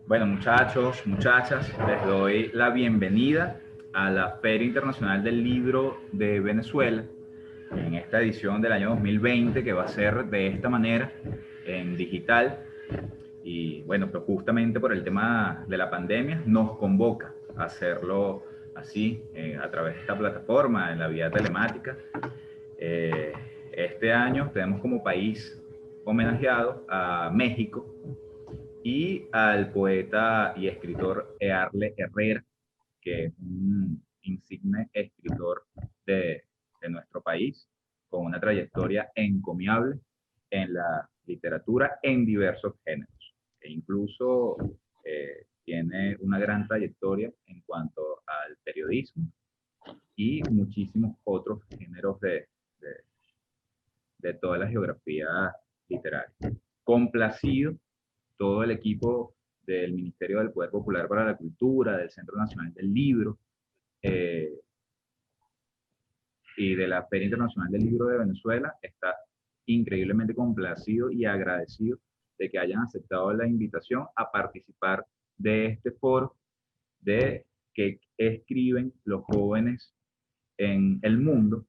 Bueno, muchachos, muchachas, les doy la bienvenida a la Feria Internacional del Libro de Venezuela en esta edición del año 2020 que va a ser de esta manera, en digital. Y bueno, pero justamente por el tema de la pandemia nos convoca a hacerlo así, a través de esta plataforma, en la vía telemática. Eh, este año tenemos como país homenajeado a México y al poeta y escritor Earle Herrera, que es un insigne escritor de nuestro país, con una trayectoria encomiable en la literatura en diversos géneros. E incluso tiene una gran trayectoria en cuanto al periodismo y muchísimos otros géneros de, de toda la geografía literaria. Complacido todo el equipo del Ministerio del Poder Popular para la Cultura, del Centro Nacional del Libro eh, y de la Feria Internacional del Libro de Venezuela está increíblemente complacido y agradecido de que hayan aceptado la invitación a participar de este foro de que escriben los jóvenes en el mundo.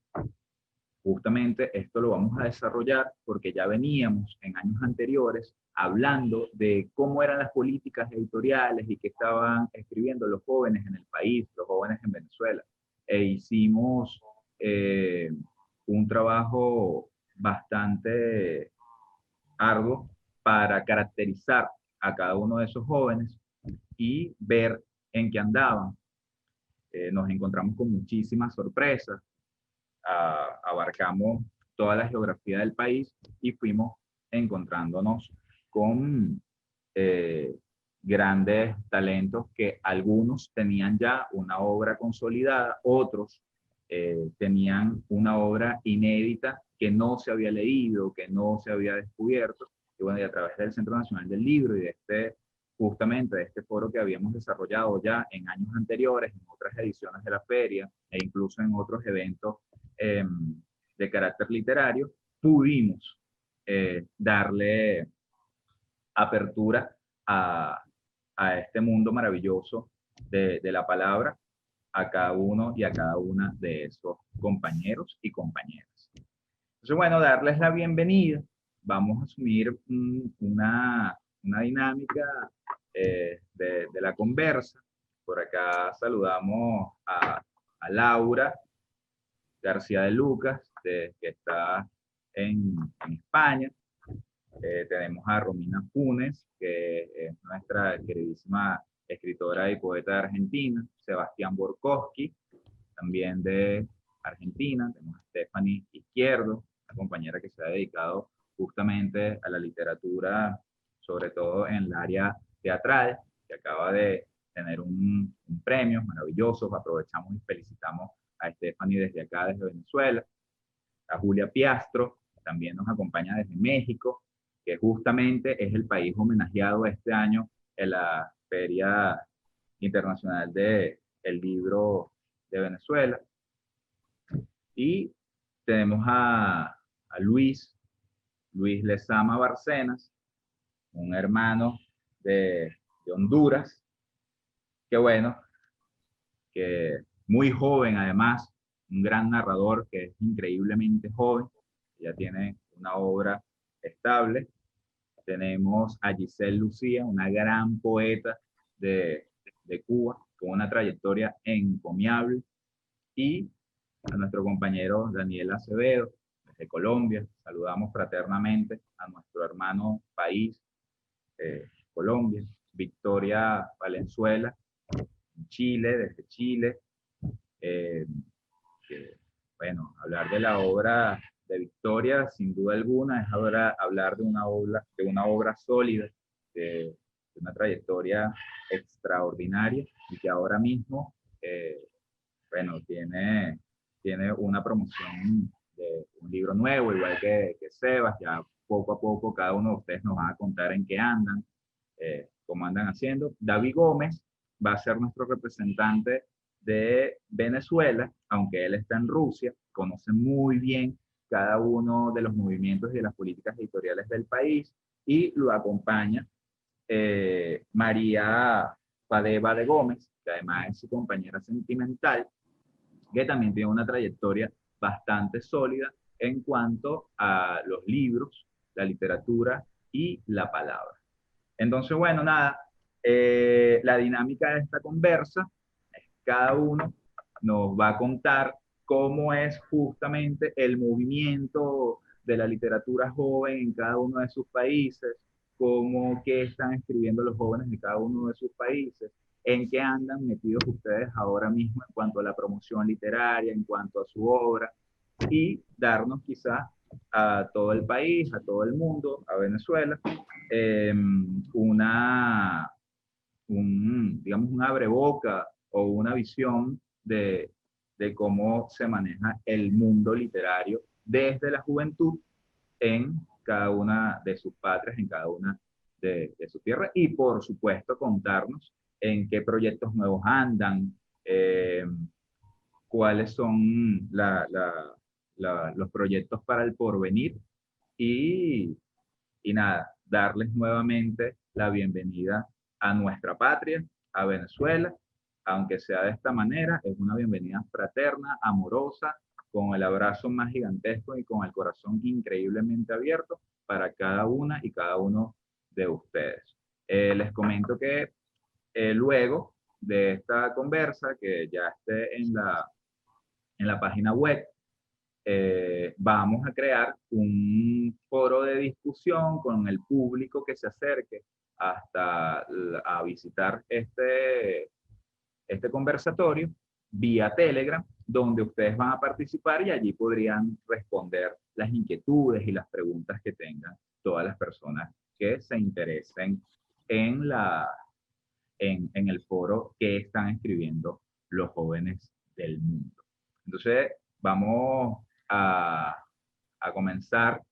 Justamente esto lo vamos a desarrollar porque ya veníamos en años anteriores hablando de cómo eran las políticas editoriales y qué estaban escribiendo los jóvenes en el país, los jóvenes en Venezuela. E hicimos eh, un trabajo bastante arduo para caracterizar a cada uno de esos jóvenes y ver en qué andaban. Nos encontramos con muchísimas sorpresas, abarcamos toda la geografía del país y fuimos encontrándonos con eh, grandes talentos que algunos tenían ya una obra consolidada, otros tenían una obra inédita que no se había leído, que no se había descubierto. Y bueno, y a través del Centro Nacional del Libro y de justamente de este foro que habíamos desarrollado ya en años anteriores, en otras ediciones de la feria e incluso en otros eventos eh, de carácter literario, pudimos darle apertura a, a, este mundo maravilloso de la palabra a cada uno y a cada una de esos compañeros y compañeras. Entonces, bueno, darles la bienvenida. Vamos a asumir una dinámica de la conversa. Por acá saludamos a Laura García de Lucas, que está en España. Tenemos a Romina Funes, que es nuestra queridísima escritora y poeta de Argentina. Sebastián Borkowski, también de Argentina. Tenemos a Stephanie Izquierdo, una compañera que se ha dedicado justamente a la literatura, sobre todo en el área teatral, que acaba de tener un premio maravilloso. Aprovechamos y felicitamos a Stephanie desde acá, desde Venezuela. A Julia Piastro, también nos acompaña desde México, que justamente es el país homenajeado este año en la Feria Internacional del Libro de Venezuela. Y tenemos a Luis Lezama Barcenas, un hermano de Honduras, que bueno, que muy joven además, un gran narrador que es increíblemente joven, ya tiene una obra estable. Tenemos a Giselle Lucía, una gran poeta de Cuba, con una trayectoria encomiable, y a nuestro compañero Daniel Acevedo, desde Colombia. Saludamos fraternamente a nuestro hermano país, Colombia. Victoria Valenzuela, Chile, desde Chile. Eh, que, bueno, hablar de la obra de Victoria, sin duda alguna, es ahora hablar de una obra sólida, de una trayectoria extraordinaria y que ahora mismo, bueno, tiene una promoción de un libro nuevo, igual que Sebas. Ya poco a poco cada uno de ustedes nos va a contar en qué andan, cómo andan haciendo. David Gómez va a ser nuestro representante de Venezuela, aunque él está en Rusia, conoce muy bien cada uno de los movimientos y de las políticas editoriales del país y lo acompaña María Padeva de Gómez, que además es su compañera sentimental, que también tiene una trayectoria bastante sólida en cuanto a los libros, la literatura y la palabra. Entonces, bueno, nada, la dinámica de esta conversa es cada uno nos va a contar cómo es justamente el movimiento de la literatura joven en cada uno de sus países, cómo qué están escribiendo los jóvenes de cada uno de sus países, en qué andan metidos ustedes ahora mismo en cuanto a la promoción literaria, en cuanto a su obra, y darnos quizás a todo el país, a todo el mundo, a Venezuela, eh, una, digamos, un abreboca o una visión de cómo se maneja el mundo literario desde la juventud en cada una de sus patrias, en cada una de sus tierras, y por supuesto contarnos en qué proyectos nuevos andan, eh, cuáles son los proyectos para el porvenir y, y nada, darles nuevamente la bienvenida a nuestra patria, a Venezuela, aunque sea de esta manera, es una bienvenida fraterna, amorosa, con el abrazo más gigantesco y con el corazón increíblemente abierto para cada una y cada uno de ustedes. Les comento que luego de esta conversa, que ya esté en la página web, vamos a crear un foro de discusión con el público que se acerque hasta a visitar este conversatorio vía Telegram, donde ustedes van a participar y allí podrían responder las inquietudes y las preguntas que tengan todas las personas que se interesen en, en el foro que están escribiendo los jóvenes del mundo. Entonces, vamos a comenzar.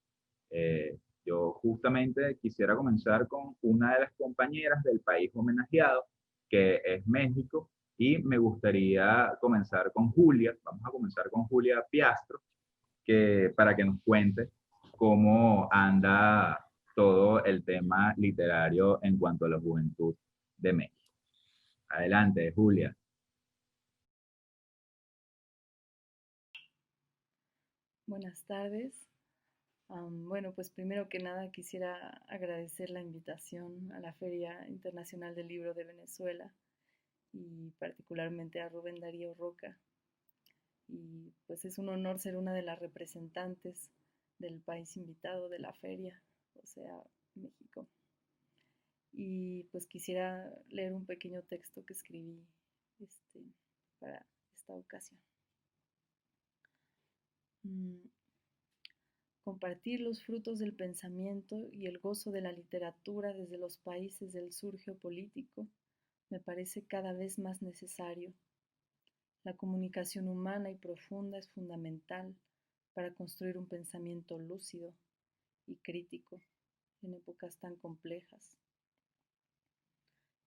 Yo justamente quisiera comenzar con una de las compañeras del país homenajeado, que es México, y me gustaría comenzar con Julia. Vamos a comenzar con Julia Piastro, que, para que nos cuente cómo anda todo el tema literario en cuanto a la juventud de México. Adelante, Julia. Buenas tardes. Bueno, pues primero que nada quisiera agradecer la invitación a la Feria Internacional del Libro de Venezuela y particularmente a Rubén Darío Roca. Y pues es un honor ser una de las representantes del país invitado de la feria, o sea, México. Y pues quisiera leer un pequeño texto que escribí este, para esta ocasión. Mm, Compartir los frutos del pensamiento y el gozo de la literatura desde los países del sur geopolítico me parece cada vez más necesario. La comunicación humana y profunda es fundamental para construir un pensamiento lúcido y crítico en épocas tan complejas.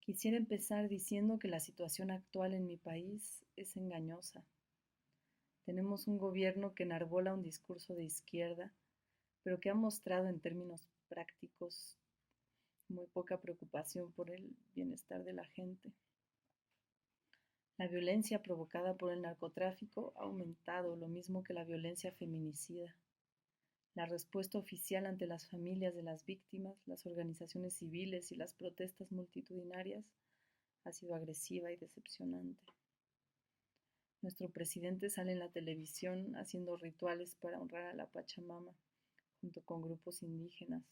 Quisiera empezar diciendo que la situación actual en mi país es engañosa. Tenemos un gobierno que enarbola un discurso de izquierda, pero que ha mostrado en términos prácticos muy poca preocupación por el bienestar de la gente. La violencia provocada por el narcotráfico ha aumentado, lo mismo que la violencia feminicida. La respuesta oficial ante las familias de las víctimas, las organizaciones civiles y las protestas multitudinarias ha sido agresiva y decepcionante. Nuestro presidente sale en la televisión haciendo rituales para honrar a la Pachamama, junto con grupos indígenas,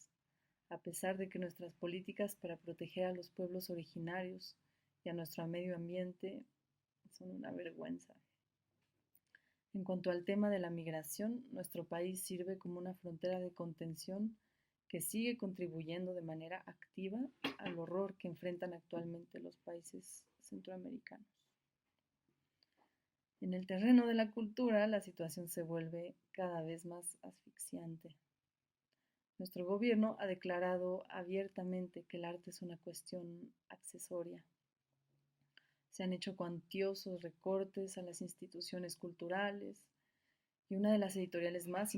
a pesar de que nuestras políticas para proteger a los pueblos originarios y a nuestro medio ambiente son una vergüenza. En cuanto al tema de la migración, nuestro país sirve como una frontera de contención que sigue contribuyendo de manera activa al horror que enfrentan actualmente los países centroamericanos. En el terreno de la cultura, la situación se vuelve cada vez más asfixiante. Nuestro gobierno ha declarado abiertamente que el arte es una cuestión accesoria. Se han hecho cuantiosos recortes a las instituciones culturales y una de las editoriales más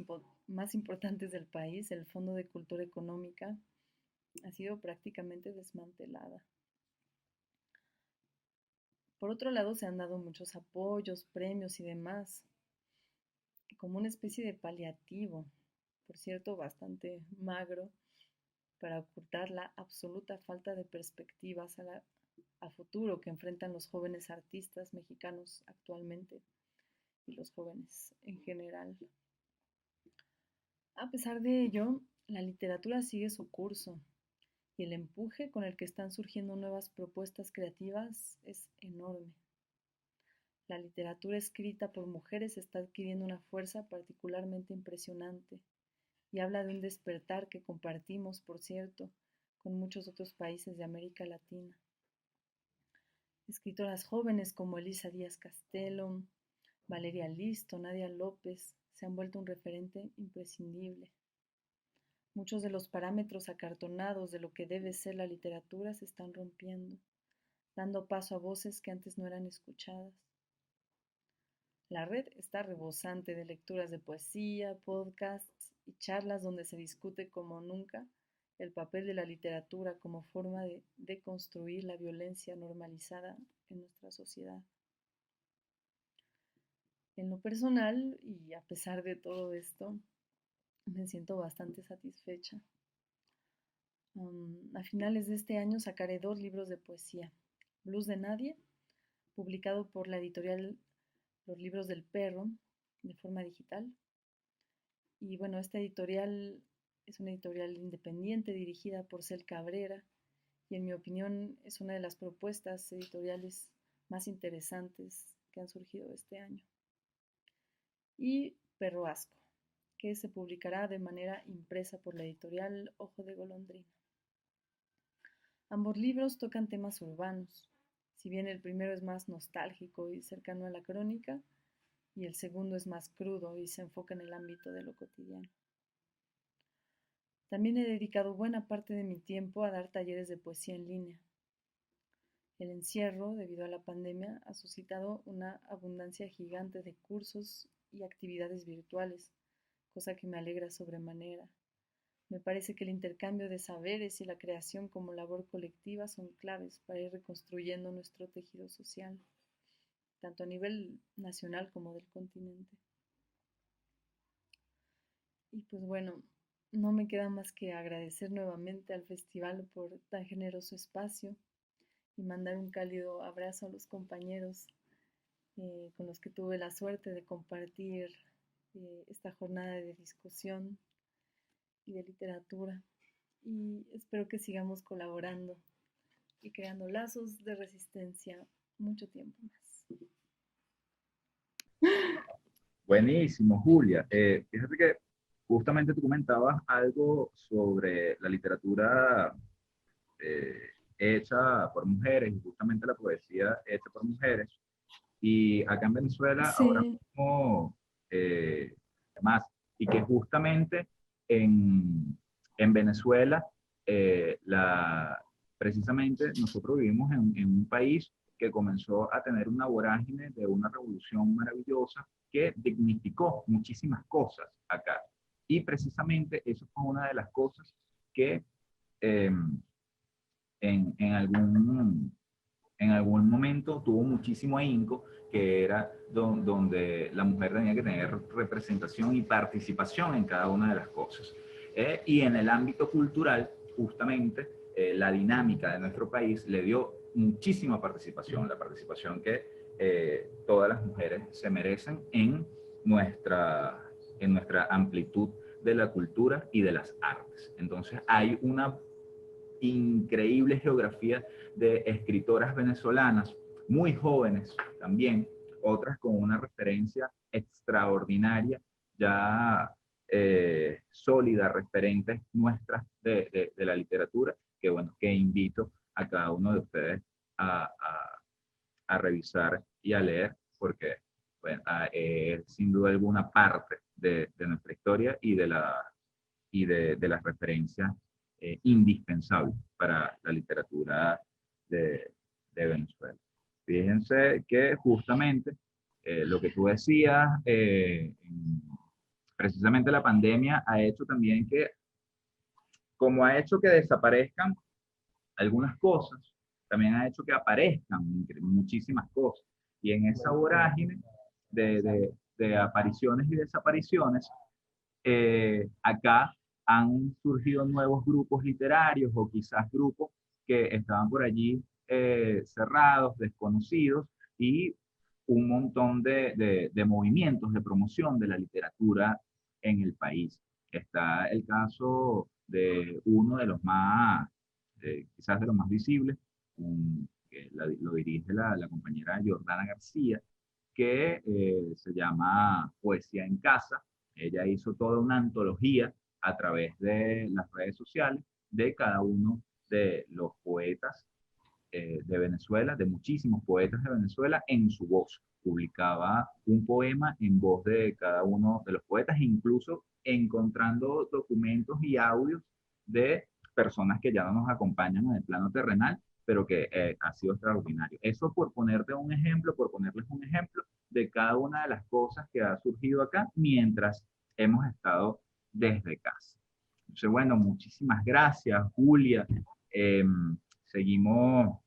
importantes del país, el Fondo de Cultura Económica, ha sido prácticamente desmantelada. Por otro lado, se han dado muchos apoyos, premios y demás, como una especie de paliativo, por cierto, bastante magro, para ocultar la absoluta falta de perspectivas a futuro que enfrentan los jóvenes artistas mexicanos actualmente y los jóvenes en general. A pesar de ello, la literatura sigue su curso y el empuje con el que están surgiendo nuevas propuestas creativas es enorme. La literatura escrita por mujeres está adquiriendo una fuerza particularmente impresionante y habla de un despertar que compartimos, por cierto, con muchos otros países de América Latina. Escritoras jóvenes como Elisa Díaz Castelo, Valeria Listo, Nadia López se han vuelto un referente imprescindible. Muchos de los parámetros acartonados de lo que debe ser la literatura se están rompiendo, dando paso a voces que antes no eran escuchadas. La red está rebosante de lecturas de poesía, podcasts y charlas donde se discute como nunca el papel de la literatura como forma de deconstruir la violencia normalizada en nuestra sociedad. En lo personal, y a pesar de todo esto, me siento bastante satisfecha. A finales de este año sacaré 2 libros de poesía. Blues de Nadie, publicado por la editorial Los Libros del Perro, de forma digital. Y bueno, esta editorial es una editorial independiente dirigida por Cel Cabrera y en mi opinión es una de las propuestas editoriales más interesantes que han surgido este año. Y Perro Asco, que se publicará de manera impresa por la editorial Ojo de Golondrina. Ambos libros tocan temas urbanos, si bien el primero es más nostálgico y cercano a la crónica, y el segundo es más crudo y se enfoca en el ámbito de lo cotidiano. También he dedicado buena parte de mi tiempo a dar talleres de poesía en línea. El encierro, debido a la pandemia, ha suscitado una abundancia gigante de cursos y actividades virtuales, cosa que me alegra sobremanera. Me parece que el intercambio de saberes y la creación como labor colectiva son claves para ir reconstruyendo nuestro tejido social, tanto a nivel nacional como del continente. Y pues bueno, no me queda más que agradecer nuevamente al festival por tan generoso espacio y mandar un cálido abrazo a los compañeros con los que tuve la suerte de compartir esta jornada de discusión y de literatura. Y espero que sigamos colaborando y creando lazos de resistencia mucho tiempo más. Buenísimo, Julia. Fíjate que justamente tú comentabas algo sobre la literatura eh, hecha por mujeres y justamente la poesía hecha por mujeres. Y acá en Venezuela ahora Sí, mismo, más, y que justamente en Venezuela, precisamente nosotros vivimos en un país que comenzó a tener una vorágine de una revolución maravillosa que dignificó muchísimas cosas acá. Y precisamente eso fue una de las cosas que eh, en algún momento tuvo muchísimo ahínco, que era donde la mujer tenía que tener representación y participación en cada una de las cosas. Y en el ámbito cultural, justamente, la dinámica de nuestro país le dio muchísima participación, la participación que todas las mujeres se merecen en nuestra amplitud de la cultura y de las artes. Entonces hay una increíble geografía de escritoras venezolanas, muy jóvenes también, otras con una referencia extraordinaria, ya sólida, referentes nuestras de la literatura, que bueno, que invito a cada uno de ustedes a revisar y a leer, porque bueno, sin duda alguna parte de nuestra historia y de las referencias indispensables para la literatura de Venezuela. Fíjense que justamente lo que tú decías, precisamente la pandemia ha hecho también que como ha hecho que desaparezcan algunas cosas, también ha hecho que aparezcan muchísimas cosas. Y en esa vorágine de apariciones y desapariciones, acá han surgido nuevos grupos literarios o quizás grupos que estaban por allí cerrados, desconocidos, y un montón de movimientos de promoción de la literatura en el país. Está el caso de uno de los más, quizás de los más visibles, que lo dirige la compañera Jordana García, que se llama Poesía en Casa. Ella hizo toda una antología a través de las redes sociales de cada uno de los poetas de Venezuela, de muchísimos poetas de Venezuela, en su voz. Publicaba un poema en voz de cada uno de los poetas, incluso encontrando documentos y audios de personas que ya no nos acompañan en el plano terrenal, pero que ha sido extraordinario. Eso por ponerte un ejemplo, por ponerles un ejemplo de cada una de las cosas que ha surgido acá mientras hemos estado desde casa. Entonces, bueno, muchísimas gracias, Julia. Eh, Seguimos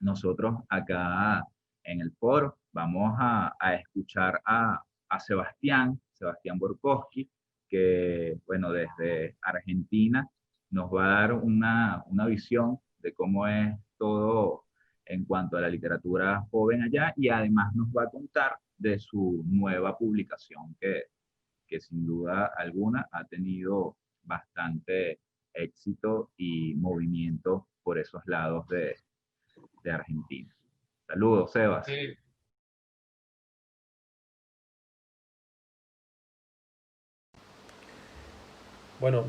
nosotros acá en el foro. Vamos a escuchar a Sebastián Borkowski, que, bueno, desde Argentina nos va a dar una visión de cómo es todo en cuanto a la literatura joven allá, y además nos va a contar de su nueva publicación que sin duda alguna ha tenido bastante éxito y movimiento por esos lados de Argentina. Saludos, Sebas. Sí. Bueno,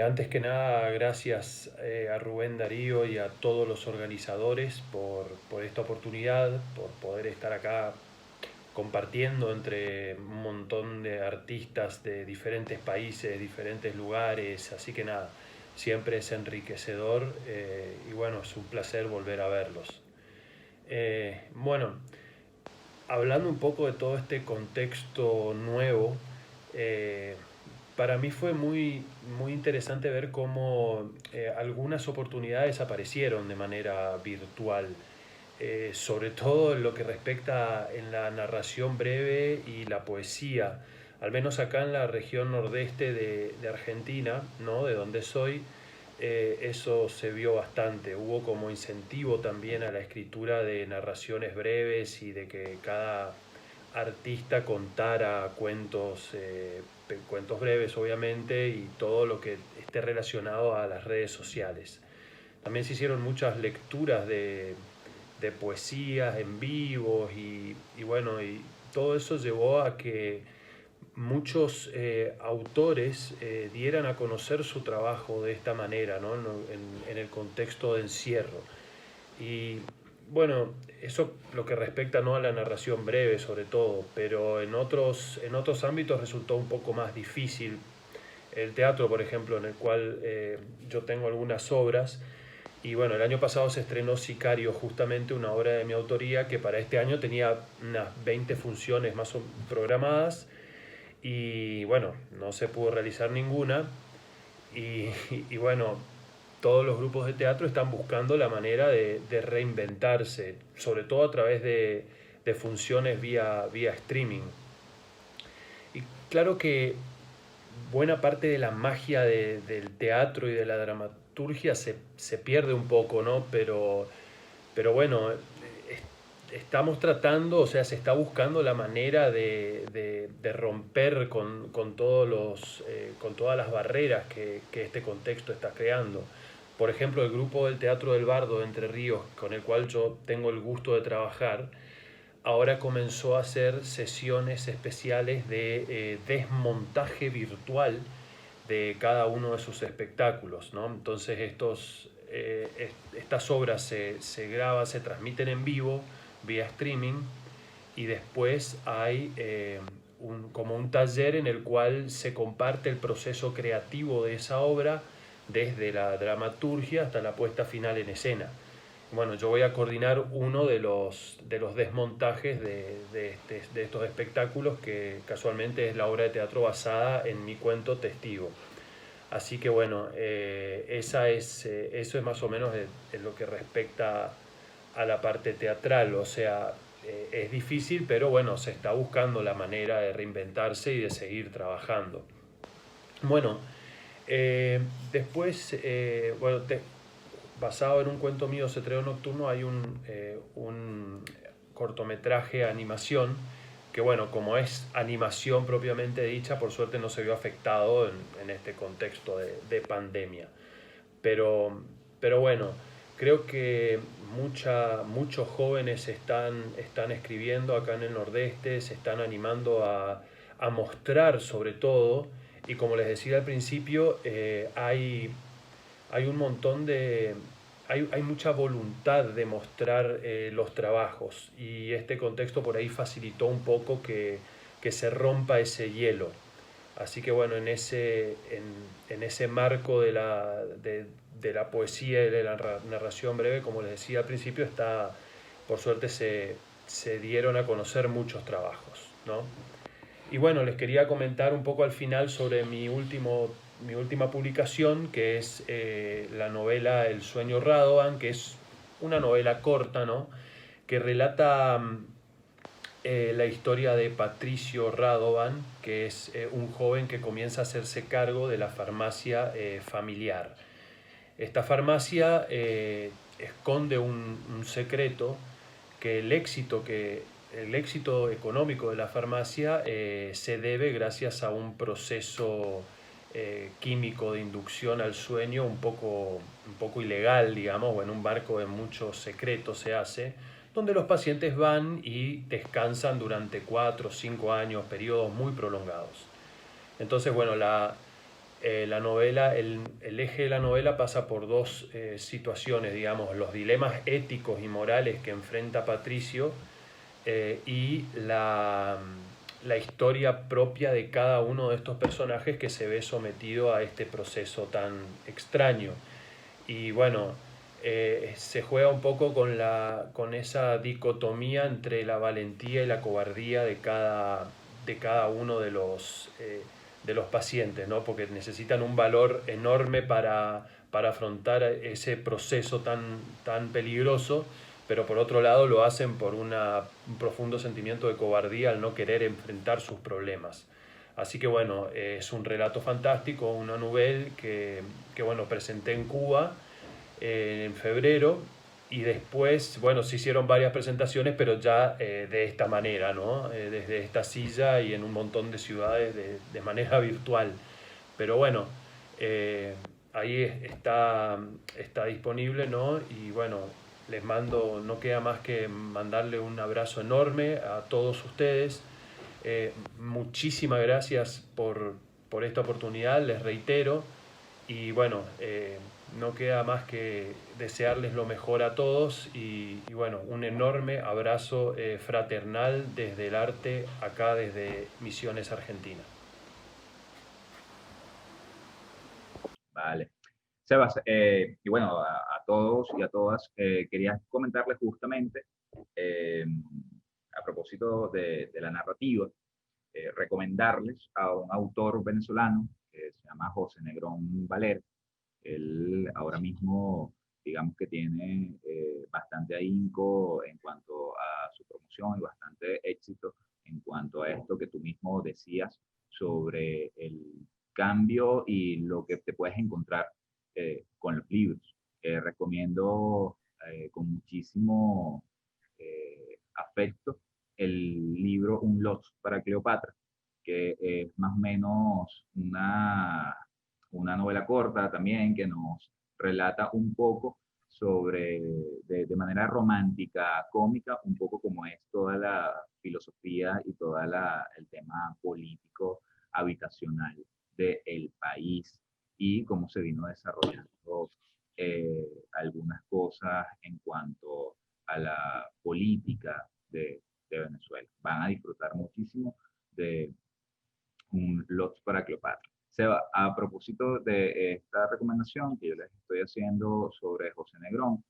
antes que nada, gracias a Rubén Darío y a todos los organizadores por esta oportunidad, por poder estar acá compartiendo entre un montón de artistas de diferentes países, diferentes lugares, así que nada, siempre es enriquecedor y bueno, es un placer volver a verlos. Bueno, hablando un poco de todo este contexto nuevo, para mí fue muy interesante ver cómo algunas oportunidades aparecieron de manera virtual, sobre todo en lo que respecta en la narración breve y la poesía. Al menos acá en la región nordeste de Argentina, ¿no? De donde soy, eso se vio bastante. Hubo como incentivo también a la escritura de narraciones breves y de que cada artista contara cuentos breves, obviamente, y todo lo que esté relacionado a las redes sociales. También se hicieron muchas lecturas de poesías en vivo y bueno, y todo eso llevó a que muchos autores dieran a conocer su trabajo de esta manera, ¿no? En el contexto de encierro. Y bueno, eso lo que respecta, ¿no?, a la narración breve sobre todo, pero en otros ámbitos resultó un poco más difícil. El teatro, por ejemplo, en el cual yo tengo algunas obras, y bueno, el año pasado se estrenó Sicario, justamente una obra de mi autoría que para este año tenía unas 20 funciones más programadas, y bueno, no se pudo realizar ninguna, y bueno, todos los grupos de teatro están buscando la manera de reinventarse, sobre todo a través de funciones vía streaming. Y claro que buena parte de la magia del teatro y de la dramaturgia se pierde un poco, ¿no? Pero bueno, estamos tratando, o sea, se está buscando la manera de romper con con todas las barreras que este contexto está creando. Por ejemplo, el grupo del Teatro del Bardo de Entre Ríos, con el cual yo tengo el gusto de trabajar, ahora comenzó a hacer sesiones especiales de desmontaje virtual de cada uno de sus espectáculos, ¿no? Entonces estas obras se graban, se transmiten en vivo vía streaming, y después hay como un taller en el cual se comparte el proceso creativo de esa obra desde la dramaturgia hasta la puesta final en escena. Bueno, yo voy a coordinar uno de los desmontajes de estos espectáculos, que casualmente es la obra de teatro basada en mi cuento Testigo. Así que bueno, eso es más o menos en lo que respecta a la parte teatral. O sea, es difícil, pero bueno, se está buscando la manera de reinventarse y de seguir trabajando. Bueno, eh, después, bueno, basado en un cuento mío, Cetreo Nocturno, hay un cortometraje de animación que, bueno, como es animación propiamente dicha, por suerte no se vio afectado en este contexto de pandemia. Pero, pero bueno, creo que muchos jóvenes están escribiendo acá en el Nordeste, se están animando a mostrar sobre todo, y como les decía al principio, hay un montón hay mucha voluntad de mostrar los trabajos, y este contexto por ahí facilitó un poco que se rompa ese hielo. Así que bueno, en ese marco de la poesía y de la narración breve, como les decía al principio, por suerte se dieron a conocer muchos trabajos, ¿no? Y bueno, les quería comentar un poco al final sobre mi última publicación, que es la novela El sueño Radovan, que es una novela corta, ¿no? Que relata la historia de Patricio Radovan, que es un joven que comienza a hacerse cargo de la farmacia familiar. Esta farmacia esconde un secreto, que el éxito económico de la farmacia se debe gracias a un proceso químico de inducción al sueño un poco ilegal, digamos, o en un marco de muchos secretos se hace, donde los pacientes van y descansan durante 4 o 5 años, periodos muy prolongados. Entonces, bueno, la novela, el eje de la novela pasa por dos situaciones, digamos, los dilemas éticos y morales que enfrenta Patricio y la historia propia de cada uno de estos personajes que se ve sometido a este proceso tan extraño. Y bueno, se juega un poco con esa dicotomía entre la valentía y la cobardía de cada uno de los pacientes, ¿no? Porque necesitan un valor enorme para afrontar ese proceso tan peligroso, pero por otro lado lo hacen por un profundo sentimiento de cobardía al no querer enfrentar sus problemas. Así que bueno, es un relato fantástico, una novela que bueno, presenté en Cuba en febrero, y después, bueno, se hicieron varias presentaciones, pero ya de esta manera, ¿no? Desde esta silla y en un montón de ciudades de manera virtual. Pero bueno, eh, ahí está disponible, ¿no? Y bueno, no queda más que mandarle un abrazo enorme a todos ustedes. Muchísimas gracias por esta oportunidad, les reitero. Y bueno, no queda más que desearles lo mejor a todos y bueno, un enorme abrazo fraternal desde el arte, acá desde Misiones, Argentina. Vale. Sebas, y bueno, a todos y a todas, quería comentarles justamente, eh, a propósito de la narrativa, recomendarles a un autor venezolano que se llama José Negrón Valer. Él ahora mismo, digamos que tiene bastante ahínco en cuanto a su promoción y bastante éxito en cuanto a esto que tú mismo decías sobre el cambio y lo que te puedes encontrar con los libros. Recomiendo con muchísimo afecto el libro Un Lot para Cleopatra, que es más o menos una novela corta también que nos relata un poco sobre, de manera romántica, cómica, un poco como es toda la filosofía y todo el tema político, habitacional del país y cómo se vino desarrollando algunas cosas en cuanto a la política de Venezuela. Van a disfrutar muchísimo de un Lots para Cleopatra. Seba, a propósito de esta recomendación que yo les estoy haciendo sobre José Negrón,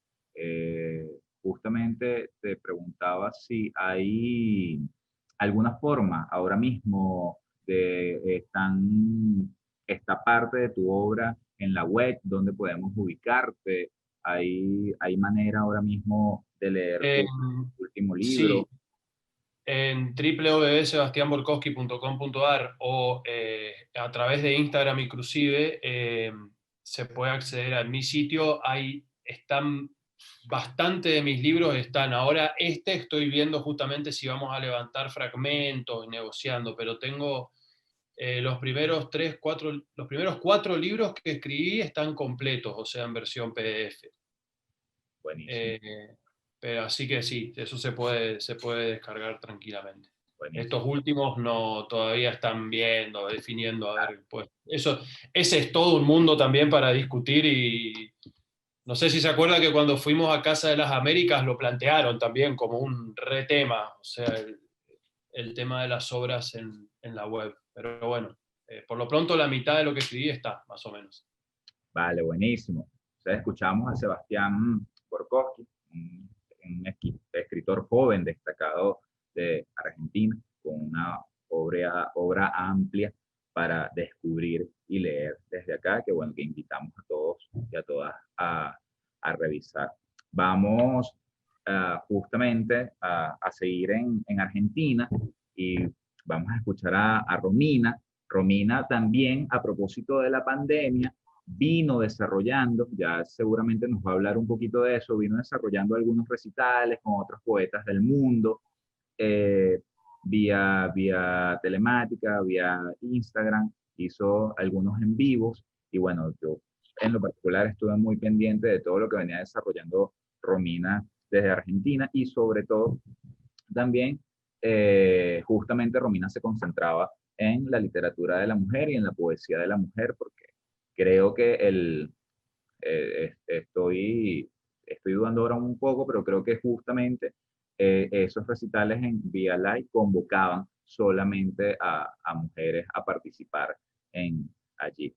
justamente te preguntaba si hay alguna forma ahora mismo de están esta parte de tu obra en la web, donde podemos ubicarte. Hay manera ahora mismo de leer Eh, tu último sí, libro. en www.sebastianborkowski.com.ar o a través de Instagram inclusive, se puede acceder a mi sitio. Ahí están bastante de mis libros, están. Ahora estoy viendo justamente si vamos a levantar fragmentos y negociando, pero tengo los primeros 4 libros que escribí están completos, o sea, en versión PDF. Buenísimo, Eh, pero así que sí, eso se puede descargar tranquilamente. Estos buenísimo. últimos no, todavía están viendo, definiendo, a ver, pues ese es todo un mundo también para discutir. Y no sé si se acuerda que cuando fuimos a Casa de las Américas lo plantearon también como un retema, o sea, el tema de las obras en la web. Pero bueno, por lo pronto la mitad de lo que escribí está, más o menos. Vale, buenísimo. Entonces escuchamos a Sebastián Borkowski, un escritor joven destacado de Argentina, con una obra amplia para descubrir y leer desde acá, que bueno, que invitamos a todos y a todas a revisar. Vamos justamente a seguir en Argentina y vamos a escuchar a Romina. Romina también, a propósito de la pandemia, vino desarrollando, ya seguramente nos va a hablar un poquito de eso, vino desarrollando algunos recitales con otros poetas del mundo, eh, vía telemática, vía Instagram, hizo algunos en vivos y bueno, yo en lo particular estuve muy pendiente de todo lo que venía desarrollando Romina desde Argentina y sobre todo también justamente Romina se concentraba en la literatura de la mujer y en la poesía de la mujer, porque creo que estoy dudando ahora un poco, pero creo que justamente esos recitales en Vía Live convocaban solamente a mujeres a participar allí.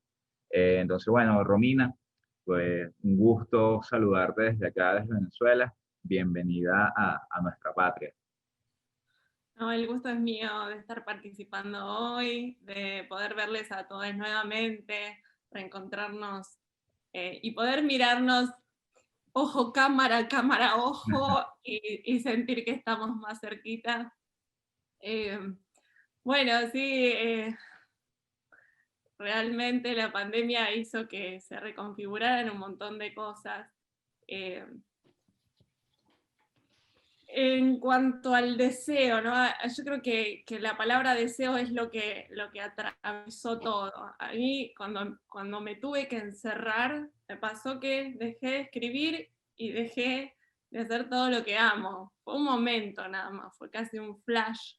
Entonces, bueno, Romina, pues un gusto saludarte desde acá, desde Venezuela. Bienvenida a nuestra patria. No, el gusto es mío de estar participando hoy, de poder verles a todos nuevamente, reencontrarnos y poder mirarnos ojo, cámara, cámara, ojo y sentir que estamos más cerquita. Eh, bueno, sí, realmente la pandemia hizo que se reconfiguraran un montón de cosas. Eh, En cuanto al deseo, ¿no? Yo creo que la palabra deseo es lo que atravesó todo. A mí, cuando me tuve que encerrar, me pasó que dejé de escribir y dejé de hacer todo lo que amo. Fue un momento nada más, fue casi un flash.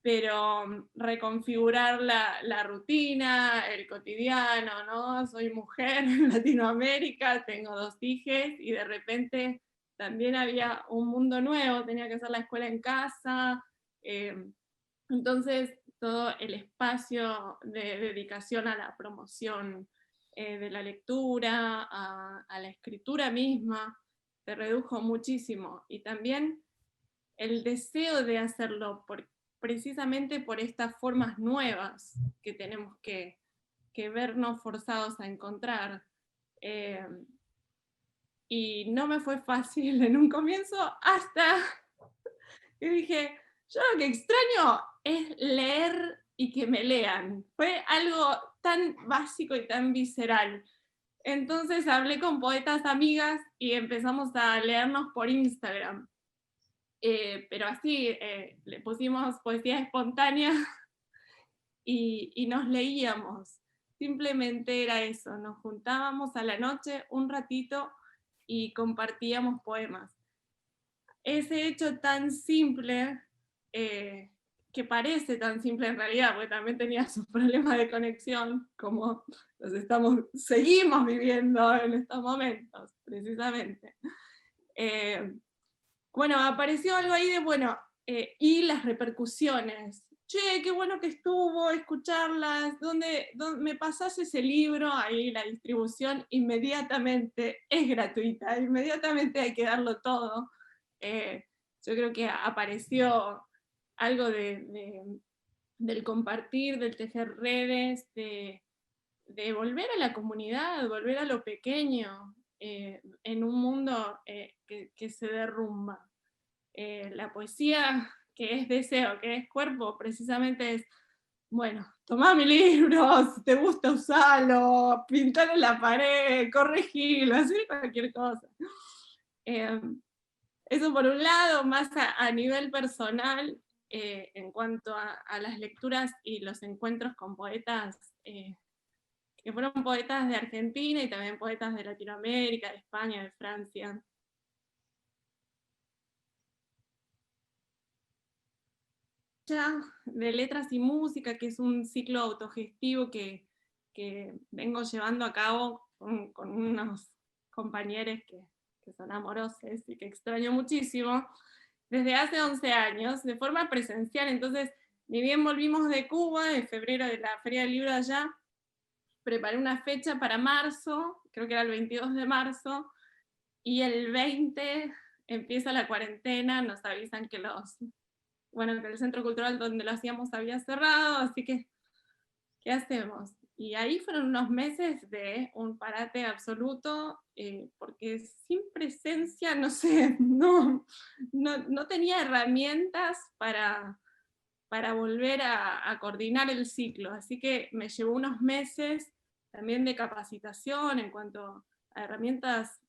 Pero reconfigurar la rutina, el cotidiano, ¿no? Soy mujer en Latinoamérica, tengo 2 hijos y de repente también había un mundo nuevo, tenía que hacer la escuela en casa, entonces todo el espacio de dedicación a la promoción de la lectura, a la escritura misma, se redujo muchísimo. Y también el deseo de hacerlo precisamente por estas formas nuevas que tenemos que vernos forzados a encontrar. Eh, y no me fue fácil en un comienzo hasta que dije, yo lo que extraño es leer y que me lean. Fue algo tan básico y tan visceral. Entonces hablé con poetas amigas y empezamos a leernos por Instagram. Pero así le pusimos poesía espontánea y nos leíamos. Simplemente era eso, nos juntábamos a la noche un ratito y compartíamos poemas. Ese hecho tan simple, que parece tan simple en realidad, porque también tenía sus problemas de conexión, como seguimos viviendo en estos momentos, precisamente. Bueno, apareció algo ahí de, bueno, y las repercusiones. Che, qué bueno que estuvo, escucharlas, ¿dónde me pasás ese libro? Ahí la distribución inmediatamente es gratuita, inmediatamente hay que darlo todo. Yo creo que apareció algo de del compartir, del tejer redes, de volver a la comunidad, volver a lo pequeño, en un mundo que se derrumba. La poesía, que es deseo, que es cuerpo, precisamente es, bueno, tomá mi libro, si te gusta usarlo, pintar en la pared, corregirlo, hacer cualquier cosa. Eso por un lado, más a nivel personal, en cuanto a las lecturas y los encuentros con poetas, que fueron poetas de Argentina y también poetas de Latinoamérica, de España, de Francia. De letras y música, que es un ciclo autogestivo que vengo llevando a cabo con unos compañeros que son amorosos y que extraño muchísimo, desde hace 11 años, de forma presencial. Entonces, ni bien volvimos de Cuba, en febrero de la Feria del Libro allá, preparé una fecha para marzo, creo que era el 22 de marzo, y el 20 empieza la cuarentena, nos avisan que que el centro cultural donde lo hacíamos había cerrado, así que, ¿qué hacemos? Y ahí fueron unos meses de un parate absoluto, porque sin presencia, no sé, no tenía herramientas para volver a coordinar el ciclo, así que me llevó unos meses también de capacitación en cuanto a herramientas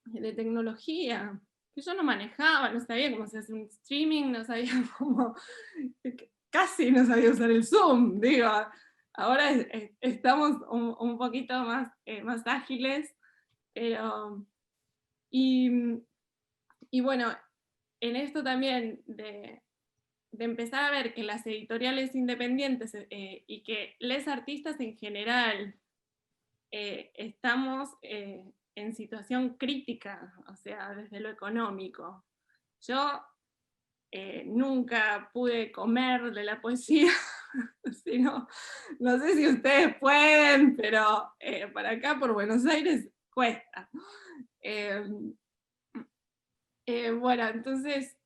de tecnología, que yo no manejaba, no sabía cómo se hace un streaming, no sabía cómo, casi no sabía usar el Zoom, digo, ahora estamos un poquito más ágiles, pero, y bueno, en esto también de empezar a ver que las editoriales independientes y que les artistas en general estamos en situación crítica, o sea, desde lo económico. Yo nunca pude comer de la poesía, sino, no sé si ustedes pueden, pero para acá, por Buenos Aires, cuesta. Bueno, entonces,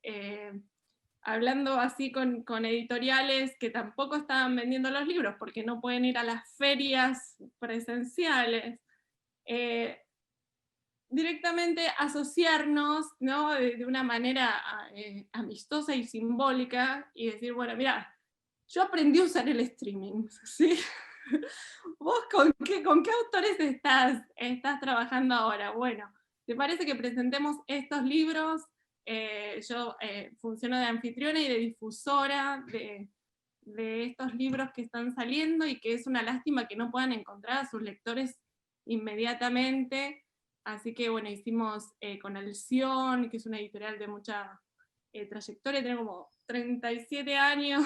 hablando así con editoriales que tampoco estaban vendiendo los libros porque no pueden ir a las ferias presenciales, directamente asociarnos, ¿no? de una manera amistosa y simbólica y decir, bueno, mira, yo aprendí a usar el streaming, ¿sí? ¿Vos con qué autores estás trabajando ahora? Bueno, ¿te parece que presentemos estos libros? Yo funciono de anfitriona y de difusora de estos libros que están saliendo y que es una lástima que no puedan encontrar a sus lectores inmediatamente. Así que bueno, hicimos con Alción, que es una editorial de mucha trayectoria, tiene como 37 años,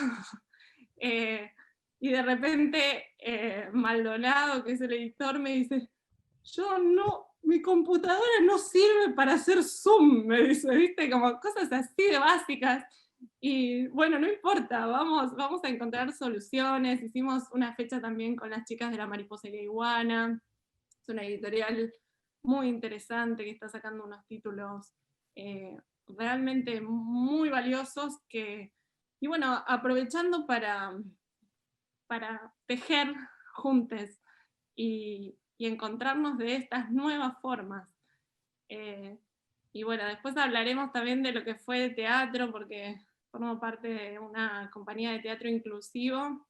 y de repente Maldonado, que es el editor, me dice, mi computadora no sirve para hacer Zoom, me dice, ¿viste? Como cosas así de básicas. Y bueno, no importa, vamos a encontrar soluciones. Hicimos una fecha también con las chicas de La Mariposa y la Iguana. Es una editorial muy interesante que está sacando unos títulos realmente muy valiosos y bueno, aprovechando para tejer juntos y encontrarnos de estas nuevas formas. Y bueno, después hablaremos también de lo que fue de teatro, porque formo parte de una compañía de teatro inclusivo,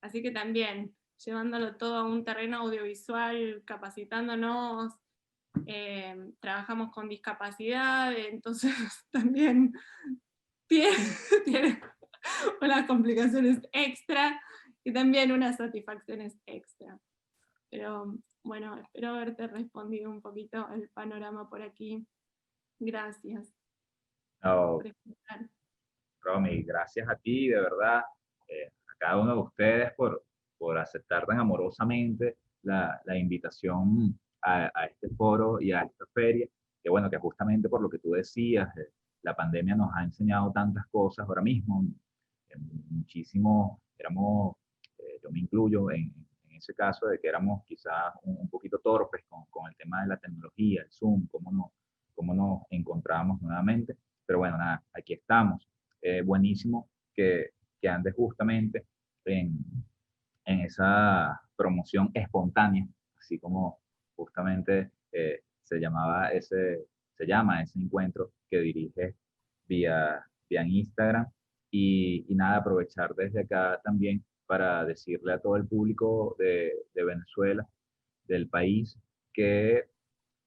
así que también llevándolo todo a un terreno audiovisual, capacitándonos, trabajamos con discapacidad, entonces también tiene unas complicaciones extra y también unas satisfacciones extra. Pero bueno, espero haberte respondido un poquito el panorama por aquí. Gracias No, por escuchar. Romy, gracias a ti, de verdad, a cada uno de ustedes por aceptar tan amorosamente la invitación a este foro y a esta feria, que bueno, que justamente por lo que tú decías, la pandemia nos ha enseñado tantas cosas ahora mismo, muchísimo, yo me incluyo en ese caso de que éramos quizás un poquito torpes con el tema de la tecnología, el Zoom, cómo nos encontramos nuevamente, pero bueno, nada, aquí estamos. Buenísimo que ande justamente en esa promoción espontánea, así como justamente se llama ese encuentro que dirige vía Instagram. Y nada, aprovechar desde acá también para decirle a todo el público de Venezuela, del país, que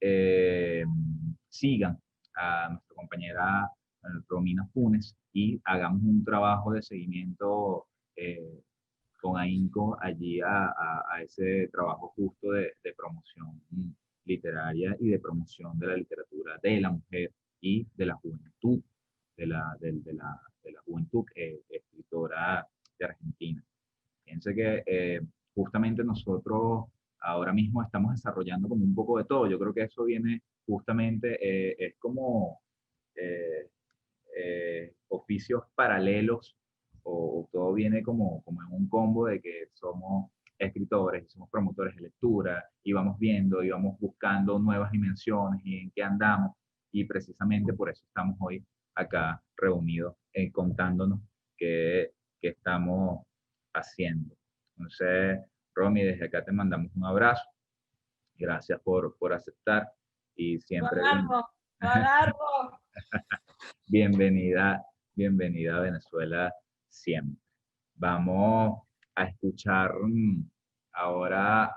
eh, sigan a nuestra compañera Romina Funes y hagamos un trabajo de seguimiento con ahínco allí a ese trabajo justo de promoción literaria y de promoción de la literatura de la mujer y de la juventud, de la juventud escritora de Argentina. Fíjense que justamente nosotros ahora mismo estamos desarrollando como un poco de todo. Yo creo que eso viene justamente, es como oficios paralelos o todo viene como en un combo de que somos escritores y somos promotores de lectura y vamos viendo y vamos buscando nuevas dimensiones y en qué andamos. Y precisamente por eso estamos hoy acá reunidos contándonos qué estamos haciendo. Entonces, Romy, desde acá te mandamos un abrazo. Gracias por aceptar y siempre bienvenida, bienvenida a Venezuela siempre. Vamos a escuchar ahora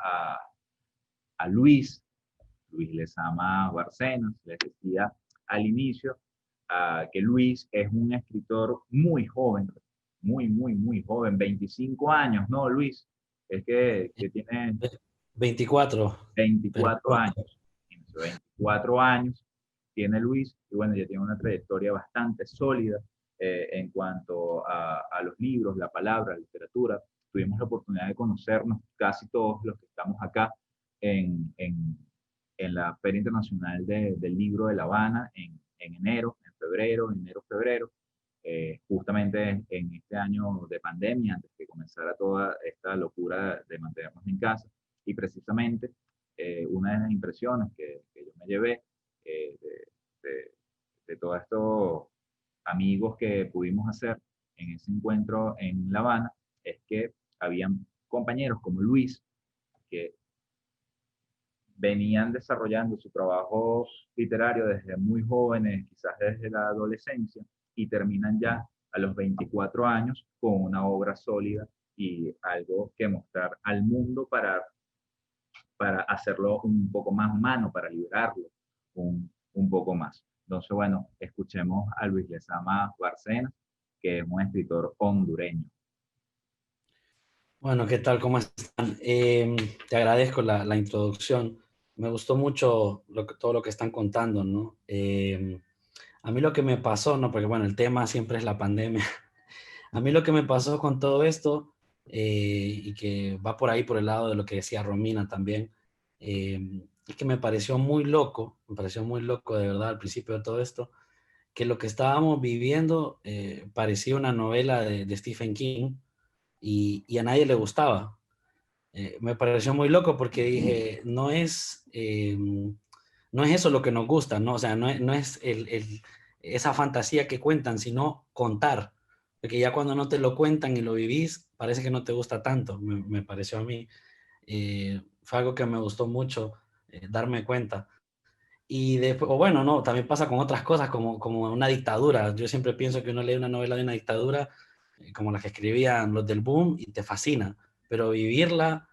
a Luis Lezama Barcenas. Les decía al inicio que Luis es un escritor muy joven, muy joven, 25 años, ¿no, Luis? Es que tiene 24, pero 24 pronto. años. 24 años tiene Luis y bueno, ya tiene una trayectoria bastante sólida en cuanto a los libros, la palabra, la literatura. Tuvimos la oportunidad de conocernos casi todos los que estamos acá en, en, en la Feria Internacional del Libro de La Habana en enero, en febrero, febrero. Justamente en este año de pandemia, antes que comenzara toda esta locura de mantenernos en casa. Y precisamente una de las impresiones que yo me llevé de, de todos estos amigos que pudimos hacer en ese encuentro en La Habana es que habían compañeros como Luis que venían desarrollando su trabajo literario desde muy jóvenes, quizás desde la adolescencia, y terminan ya a los 24 años con una obra sólida y algo que mostrar al mundo para hacerlo un poco más humano, para liberarlo un poco más. Entonces, bueno, escuchemos a Luis Lezama Barcena, que es un escritor hondureño. Bueno, ¿qué tal? ¿Cómo están? Te agradezco la introducción. Me gustó mucho todo lo que están contando, ¿no? A mí lo que me pasó, ¿no? Porque bueno, el tema siempre es la pandemia. A mí lo que me pasó con todo esto, y que va por ahí, por el lado de lo que decía Romina también, es que me pareció muy loco de verdad al principio de todo esto, que lo que estábamos viviendo parecía una novela de Stephen King y a nadie le gustaba. Me pareció muy loco porque dije, no es eso lo que nos gusta, ¿no? O sea, no es esa fantasía que cuentan, sino contar. Porque ya cuando no te lo cuentan y lo vivís, parece que no te gusta tanto, me pareció a mí. Fue algo que me gustó mucho darme cuenta. Y después, o bueno, no, también pasa con otras cosas como una dictadura. Yo siempre pienso que uno lee una novela de una dictadura, como las que escribían los del boom, y te fascina. Pero vivirla,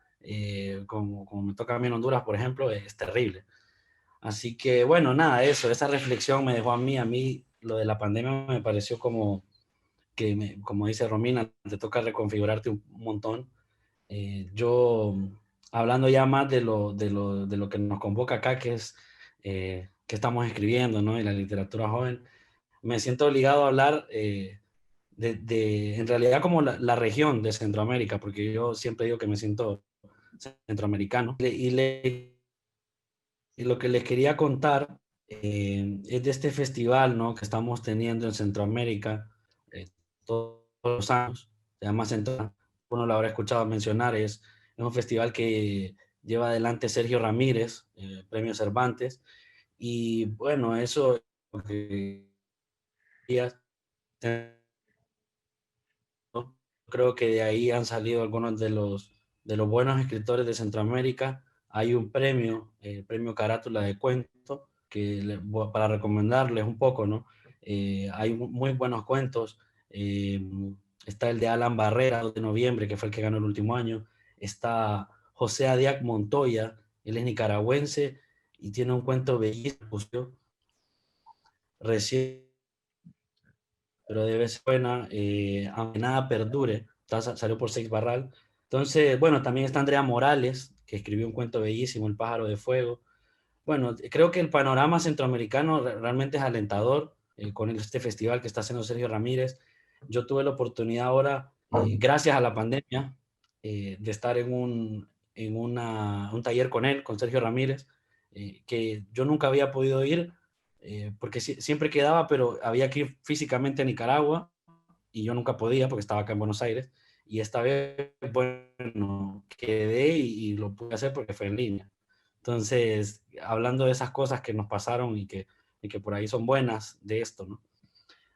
como me toca a mí en Honduras, por ejemplo, es terrible. Así que, bueno, nada, esa reflexión me dejó a mí lo de la pandemia me pareció como que, como dice Romina, te toca reconfigurarte un montón. Yo, hablando ya más de lo que nos convoca acá, que es que estamos escribiendo, ¿no? Y la literatura joven, me siento obligado a hablar en realidad como la región de Centroamérica, porque yo siempre digo que me siento centroamericano. Y lo que les quería contar es de este festival, ¿no? Que estamos teniendo en Centroamérica todos los años, se llama Centro, uno lo habrá escuchado mencionar, es un festival que lleva adelante Sergio Ramírez, Premio Cervantes, y bueno, eso es lo que creo que de ahí han salido algunos de los buenos escritores de Centroamérica. Hay un premio, el premio Carátula de Cuento, para recomendarles un poco, ¿no? Hay muy buenos cuentos. Está el de Alan Barrera, 2 de noviembre, que fue el que ganó el último año. Está José Adiac Montoya, él es nicaragüense y tiene un cuento bellísimo, recién, pero debe ser buena, aunque nada perdure, salió por Seix Barral. Entonces, bueno, también está Andrea Morales, que escribió un cuento bellísimo, El pájaro de fuego. Bueno, creo que el panorama centroamericano realmente es alentador con este festival que está haciendo Sergio Ramírez. Yo tuve la oportunidad ahora, gracias a la pandemia, de estar un taller con él, con Sergio Ramírez, que yo nunca había podido ir porque siempre quedaba, pero había que ir físicamente a Nicaragua y yo nunca podía porque estaba acá en Buenos Aires. Y esta vez, bueno, quedé y lo pude hacer porque fue en línea. Entonces, hablando de esas cosas que nos pasaron y que por ahí son buenas de esto, ¿no?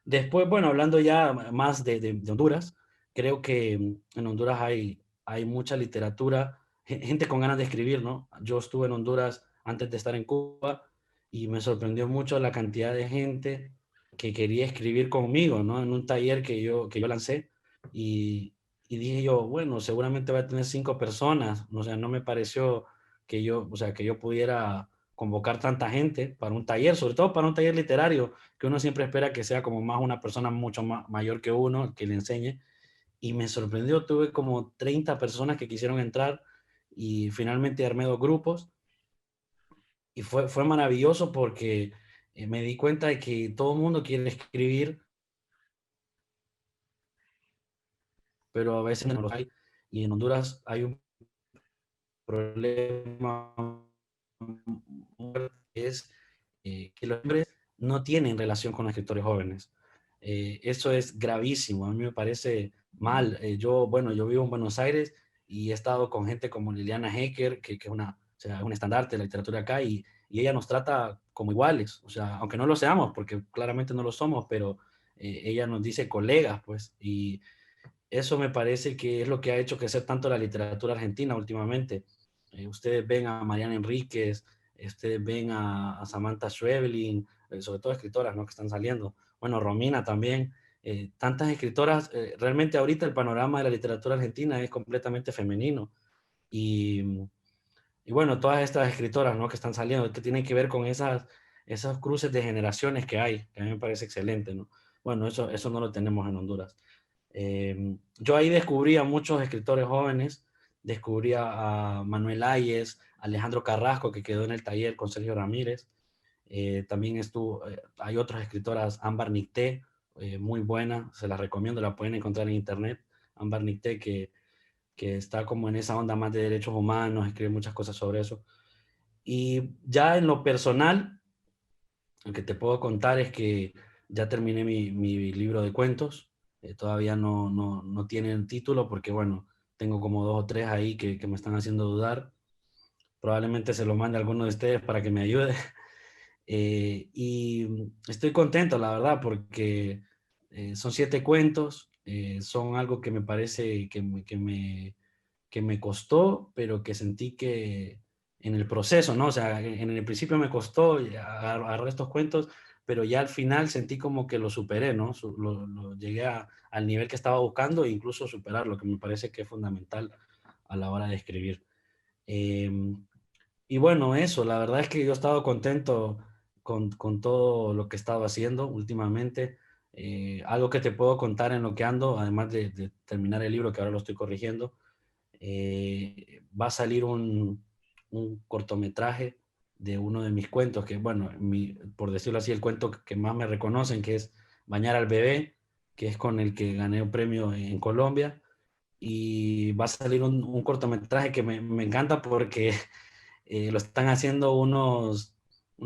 Después, bueno, hablando ya más de Honduras, creo que en Honduras hay mucha literatura, gente con ganas de escribir, ¿no? Yo estuve en Honduras antes de estar en Cuba y me sorprendió mucho la cantidad de gente que quería escribir conmigo, ¿no? En un taller que yo lancé y dije yo, bueno, seguramente va a tener 5 personas, o sea, no me pareció que yo, o sea, que yo pudiera convocar tanta gente para un taller, sobre todo para un taller literario, que uno siempre espera que sea como más una persona mucho más mayor que uno, que le enseñe. Y me sorprendió, tuve como 30 personas que quisieron entrar y finalmente armé 2 grupos. Y fue maravilloso porque me di cuenta de que todo el mundo quiere escribir, pero a veces no lo hay. Y en Honduras hay un problema es que los hombres no tienen relación con los escritores jóvenes. Eso es gravísimo, a mí me parece mal. Bueno, yo vivo en Buenos Aires y he estado con gente como Liliana Hecker, que es o sea, un estandarte de la literatura acá, y ella nos trata como iguales, o sea, aunque no lo seamos, porque claramente no lo somos, pero ella nos dice colegas, pues, y eso me parece que es lo que ha hecho crecer tanto la literatura argentina últimamente. Ustedes ven a Mariana Enríquez, ustedes ven a Samantha Schweblin, sobre todo escritoras, ¿no?, que están saliendo. Bueno, Romina también. Tantas escritoras. Realmente ahorita el panorama de la literatura argentina es completamente femenino. Y, y bueno, todas estas escritoras, ¿no?, que están saliendo, que tienen que ver con esos cruces de generaciones que hay, que a mí me parece excelente, ¿no? Bueno, eso no lo tenemos en Honduras. Yo ahí descubrí a muchos escritores jóvenes, descubrí a Manuel Ayes, Alejandro Carrasco, que quedó en el taller con Sergio Ramírez. También hay otras escritoras, Ámbar Nicté, muy buena, se las recomiendo, la pueden encontrar en internet. Ámbar Nicté, que está como en esa onda más de derechos humanos, escribe muchas cosas sobre eso. Y ya en lo personal, lo que te puedo contar es que ya terminé mi libro de cuentos. Todavía no tiene el título porque, bueno, tengo como 2 o 3 ahí que me están haciendo dudar. Probablemente se lo mande a alguno de ustedes para que me ayude. Y estoy contento, la verdad, porque son 7 cuentos. Son algo que me parece que me costó, pero que sentí que en el proceso, ¿no? O sea, en el principio me costó agarrar estos cuentos, pero ya al final sentí como que lo superé, ¿no? Llegué al nivel que estaba buscando e incluso superarlo, que me parece que es fundamental a la hora de escribir. Y bueno, eso, la verdad es que yo he estado contento con todo lo que he estado haciendo últimamente. Algo que te puedo contar en lo que ando, además de terminar el libro que ahora lo estoy corrigiendo, va a salir un cortometraje de uno de mis cuentos, que bueno, por decirlo así, el cuento que más me reconocen, que es Bañar al bebé, que es con el que gané un premio en Colombia. Y va a salir un cortometraje que me encanta porque lo están haciendo unos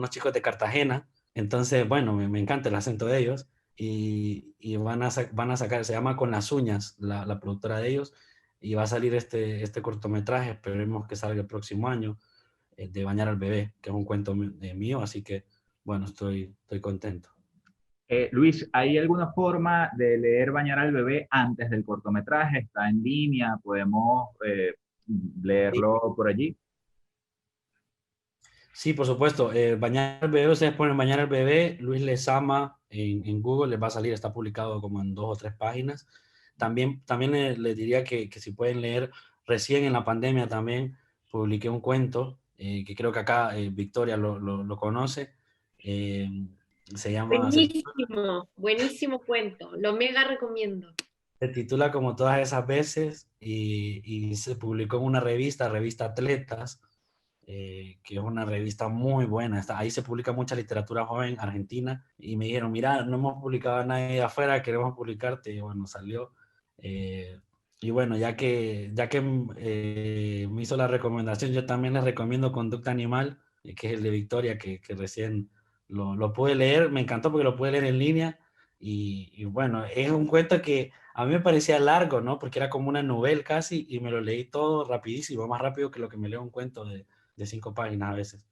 chicos de Cartagena. Entonces, bueno, me encanta el acento de ellos. Y van a sacar, se llama Con las uñas, la productora de ellos, y va a salir este cortometraje, esperemos que salga el próximo año, de Bañar al bebé, que es un cuento mío, así que, bueno, estoy contento. Luis, ¿hay alguna forma de leer Bañar al bebé antes del cortometraje? ¿Está en línea? ¿Podemos leerlo por allí? Sí, por supuesto. Bañar al bebé, ustedes ponen Bañar al bebé, Luis Lezama en Google, les va a salir, está publicado como en 2 o 3 páginas. También les diría que si pueden leer, recién en la pandemia también publiqué un cuento, que creo que acá Victoria lo conoce. eh, se Buenísimo, buenísimo cuento. Lo mega recomiendo. titula Como todas esas veces y se publicó en una revista Atletas, que es una revista muy buena. Ahí se publica mucha literatura joven argentina y me dijeron, mira, no hemos publicado a nadie de afuera, queremos publicarte. Y bueno, salió. Eh, y bueno, ya que me hizo la recomendación, yo también les recomiendo Conducta Animal, que es el de Victoria, que recién lo pude leer. Me encantó porque lo pude leer en línea. Y bueno, es un cuento que a mí me parecía largo, ¿no? Porque era como una novela casi y me lo leí todo rapidísimo, más rápido que lo que me leo un cuento de 5 páginas a veces.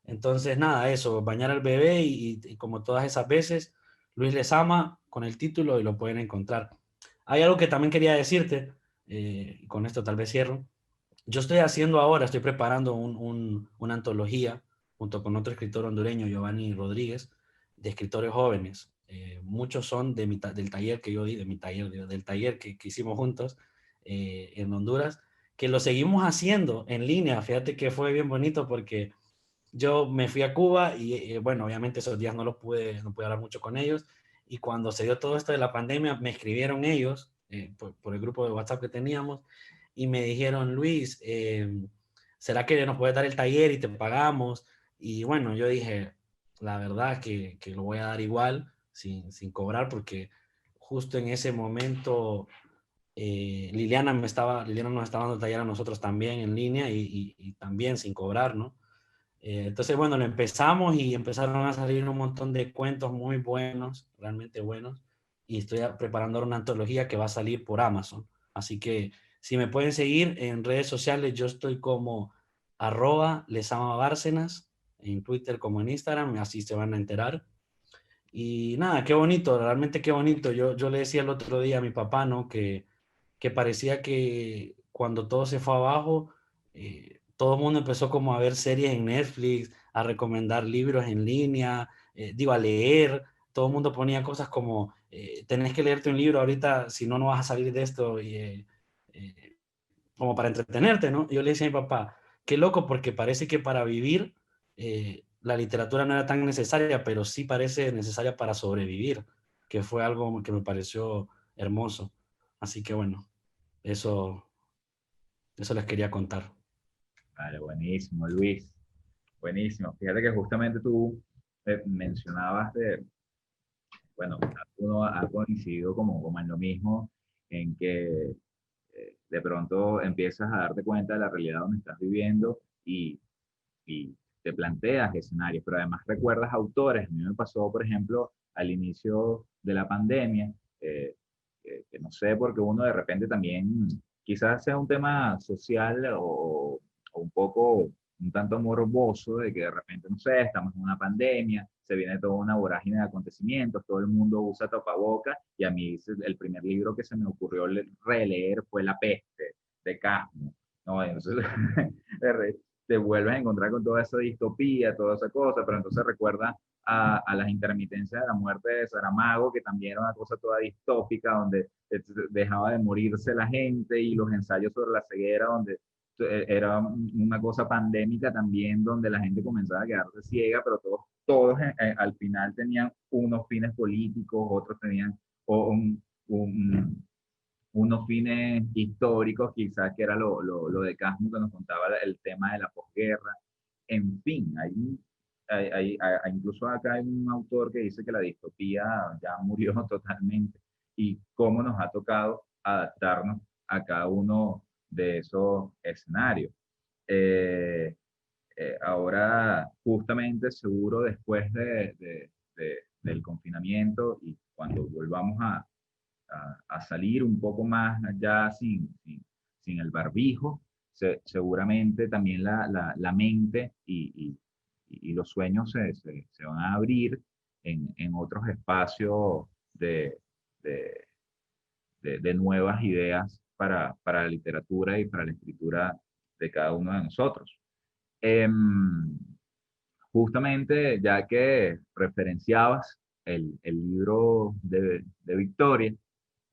Entonces, nada, eso, Bañar al bebé y como todas esas veces, Luis les ama con el título y lo pueden encontrar. Hay algo que también quería decirte, y con esto tal vez cierro. Yo estoy preparando una antología junto con otro escritor hondureño, Giovanni Rodríguez, de escritores jóvenes. Muchos son del taller que yo di, de mi taller, del taller que hicimos juntos en Honduras, que lo seguimos haciendo en línea. Fíjate que fue bien bonito porque yo me fui a Cuba y bueno, obviamente esos días no pude hablar mucho con ellos. Y cuando se dio todo esto de la pandemia, me escribieron ellos por el grupo de WhatsApp que teníamos y me dijeron, Luis, ¿será que nos puedes dar el taller y te pagamos? Y bueno, yo dije, la verdad que lo voy a dar igual, sin cobrar, porque justo en ese momento Liliana nos estaba dando el taller a nosotros también en línea y también sin cobrar, ¿no? Entonces, bueno, lo empezamos y empezaron a salir un montón de cuentos muy buenos, realmente buenos, y estoy preparando una antología que va a salir por Amazon. Así que si me pueden seguir en redes sociales, yo estoy como @lesamabárcenas, en Twitter como en Instagram, así se van a enterar. Y nada, qué bonito, realmente qué bonito. Yo le decía el otro día a mi papá, ¿no? Que parecía que cuando todo se fue abajo, todo el mundo empezó como a ver series en Netflix, a recomendar libros en línea, a leer. Todo el mundo ponía cosas como, tenés que leerte un libro ahorita, si no, no vas a salir de esto, eh, como para entretenerte, ¿no? Y yo le decía a mi papá, qué loco, porque parece que para vivir la literatura no era tan necesaria, pero sí parece necesaria para sobrevivir, que fue algo que me pareció hermoso. Así que bueno, eso, eso les quería contar. Vale, buenísimo, Luis. Buenísimo. Fíjate que justamente tú mencionabas bueno, uno ha coincidido como en lo mismo, en que de pronto empiezas a darte cuenta de la realidad donde estás viviendo y te planteas escenarios, pero además recuerdas autores. A mí me pasó, por ejemplo, al inicio de la pandemia, eh, que no sé, porque uno de repente también, quizás sea un tema social o un poco, un tanto morboso, de que de repente, no sé, estamos en una pandemia, se viene toda una vorágine de acontecimientos, todo el mundo usa tapabocas, y a mí el primer libro que se me ocurrió releer fue La Peste, de Casmo, ¿no? Entonces, te vuelves a encontrar con toda esa distopía, toda esa cosa, pero entonces recuerda a las intermitencias de la muerte de Saramago, que también era una cosa toda distópica, donde dejaba de morirse la gente, y los ensayos sobre la ceguera, donde era una cosa pandémica también, donde la gente comenzaba a quedarse ciega, pero todos al final tenían unos fines políticos, otros tenían un, unos fines históricos, quizás que era lo de Casmo que nos contaba el tema de la posguerra. En fin, incluso acá hay un autor que dice que la distopía ya murió totalmente, y cómo nos ha tocado adaptarnos a cada uno de esos escenarios. Eh, Ahora, justamente, seguro después del confinamiento, y cuando volvamos a salir un poco más allá sin el barbijo, seguramente también la mente y los sueños se van a abrir en otros espacios de, de nuevas ideas para la literatura y para la escritura de cada uno de nosotros. Em, Justamente, ya que referenciabas el libro de Victoria,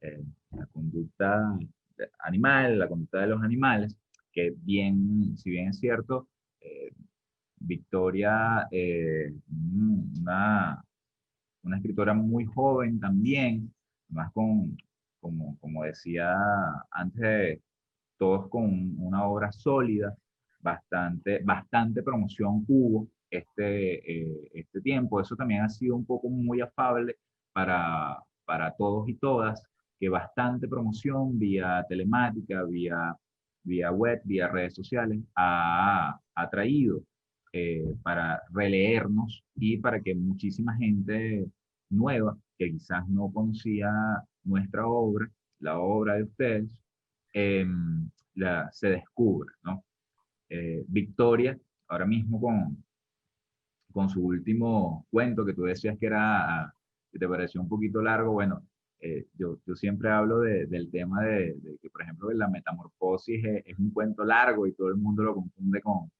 la conducta animal, la conducta de los animales, que bien, si bien es cierto, Victoria, una escritora muy joven también, más como decía antes, todos con una obra sólida, bastante promoción hubo este tiempo. Eso también ha sido un poco muy afable para todos y todas, que bastante promoción vía telemática, vía web, vía redes sociales, ha traído para releernos y para que muchísima gente nueva que quizás no conocía nuestra obra, la obra de ustedes, se descubre, ¿no? Victoria, ahora mismo con su último cuento que tú decías que te pareció un poquito largo, bueno, yo siempre hablo del tema de que, por ejemplo, la metamorfosis es un cuento largo y todo el mundo lo confunde con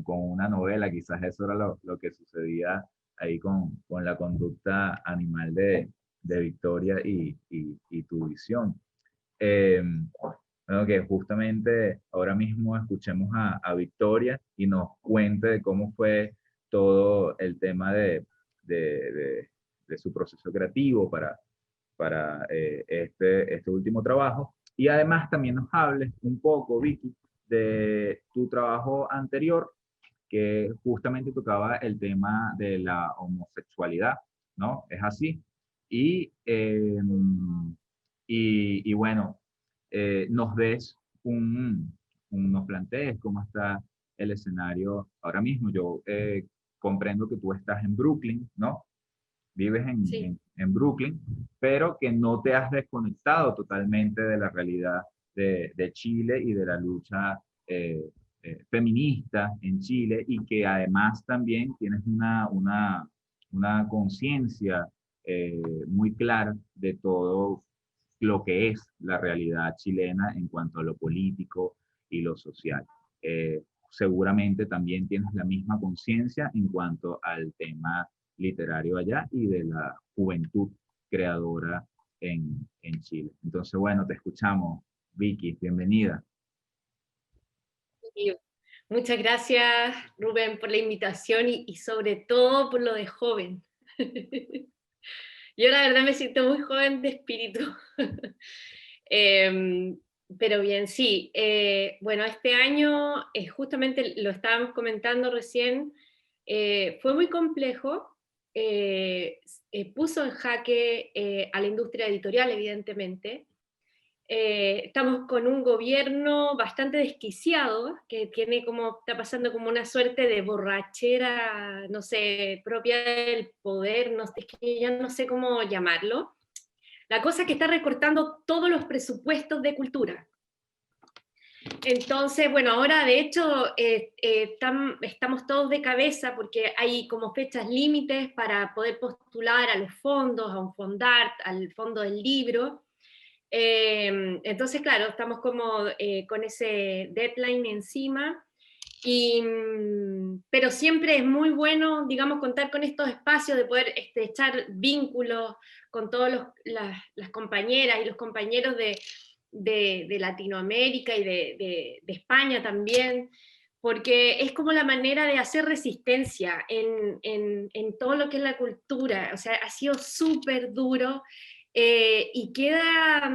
una novela. Quizás eso era lo que sucedía ahí con la conducta animal de Victoria y tu visión. Eh, bueno, que justamente ahora mismo escuchemos a Victoria y nos cuente de cómo fue todo el tema de su proceso creativo para este último trabajo. Y además también nos hables un poco, Vicky, de tu trabajo anterior, que justamente tocaba el tema de la homosexualidad, ¿no? Es así. Y, y bueno, nos des nos plantees cómo está el escenario ahora mismo. Yo comprendo que tú estás en Brooklyn, ¿no? Vives Sí. en Brooklyn, pero que no te has desconectado totalmente de la realidad de Chile y de la lucha feminista en Chile, y que además también tienes una conciencia muy clara de todo lo que es la realidad chilena en cuanto a lo político y lo social. Seguramente también tienes la misma conciencia en cuanto al tema literario allá y de la juventud creadora en Chile. Entonces, bueno, te escuchamos, Vicky, bienvenida. Y muchas gracias, Rubén, por la invitación y sobre todo por lo de joven. Yo la verdad me siento muy joven de espíritu. Pero bien, sí. Bueno, este año, justamente lo estábamos comentando recién, fue muy complejo. Puso en jaque a la industria editorial, evidentemente. Estamos con un gobierno bastante desquiciado, que tiene como, está pasando como una suerte de borrachera, no sé, propia del poder, no sé, es que ya no sé cómo llamarlo. La cosa es que está recortando todos los presupuestos de cultura. Entonces, bueno, ahora de hecho estamos todos de cabeza porque hay como fechas límites para poder postular a los fondos, a un Fondart, al fondo del libro. Entonces, claro, estamos como con ese deadline encima, pero siempre es muy bueno, digamos, contar con estos espacios de poder echar vínculos con todas las compañeras y los compañeros de Latinoamérica y de España también, porque es como la manera de hacer resistencia en todo lo que es la cultura. O sea, ha sido súper duro. Y queda,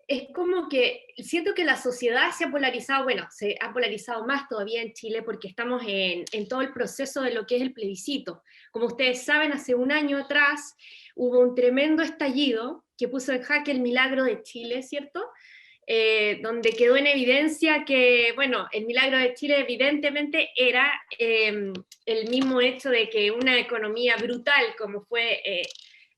es como que siento que la sociedad se ha polarizado, bueno, se ha polarizado más todavía en Chile porque estamos en todo el proceso de lo que es el plebiscito. Como ustedes saben, hace un año atrás hubo un tremendo estallido que puso en jaque el milagro de Chile, ¿cierto? Donde quedó en evidencia que, bueno, el milagro de Chile evidentemente era el mismo hecho de que una economía brutal como fue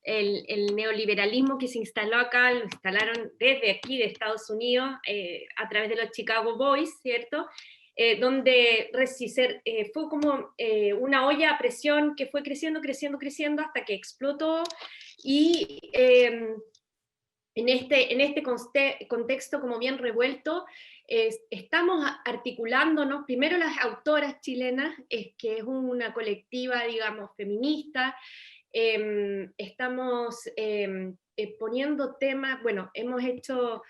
el neoliberalismo que se instaló acá, lo instalaron desde aquí de Estados Unidos a través de los Chicago Boys, ¿cierto? donde fue como una olla a presión que fue creciendo hasta que explotó, y en este contexto como bien revuelto, estamos articulándonos, primero las autoras chilenas, que es una colectiva, digamos, feminista, estamos poniendo temas, bueno, hemos hecho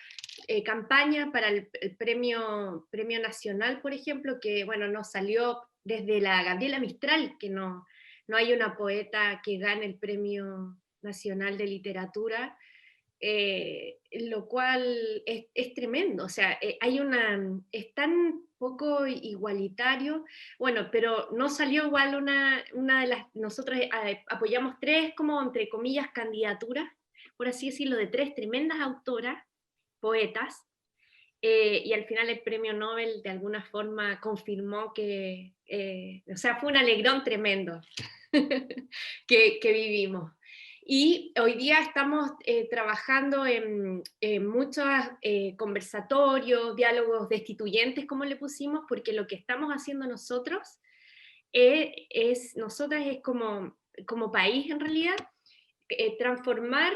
campaña para el premio nacional, por ejemplo, que bueno, nos salió desde la Gabriela Mistral, que no hay una poeta que gane el premio nacional de literatura, lo cual es tremendo, o sea, es tan poco igualitario, bueno, pero no salió igual una de las, nosotros apoyamos 3, como entre comillas, candidaturas, por así decirlo, de 3 tremendas autoras, poetas, y al final el premio Nobel de alguna forma confirmó que, o sea, fue un alegrón tremendo que vivimos. Y hoy día estamos trabajando en muchos conversatorios, diálogos destituyentes, como le pusimos, porque lo que estamos haciendo nosotras es como país en realidad, transformar,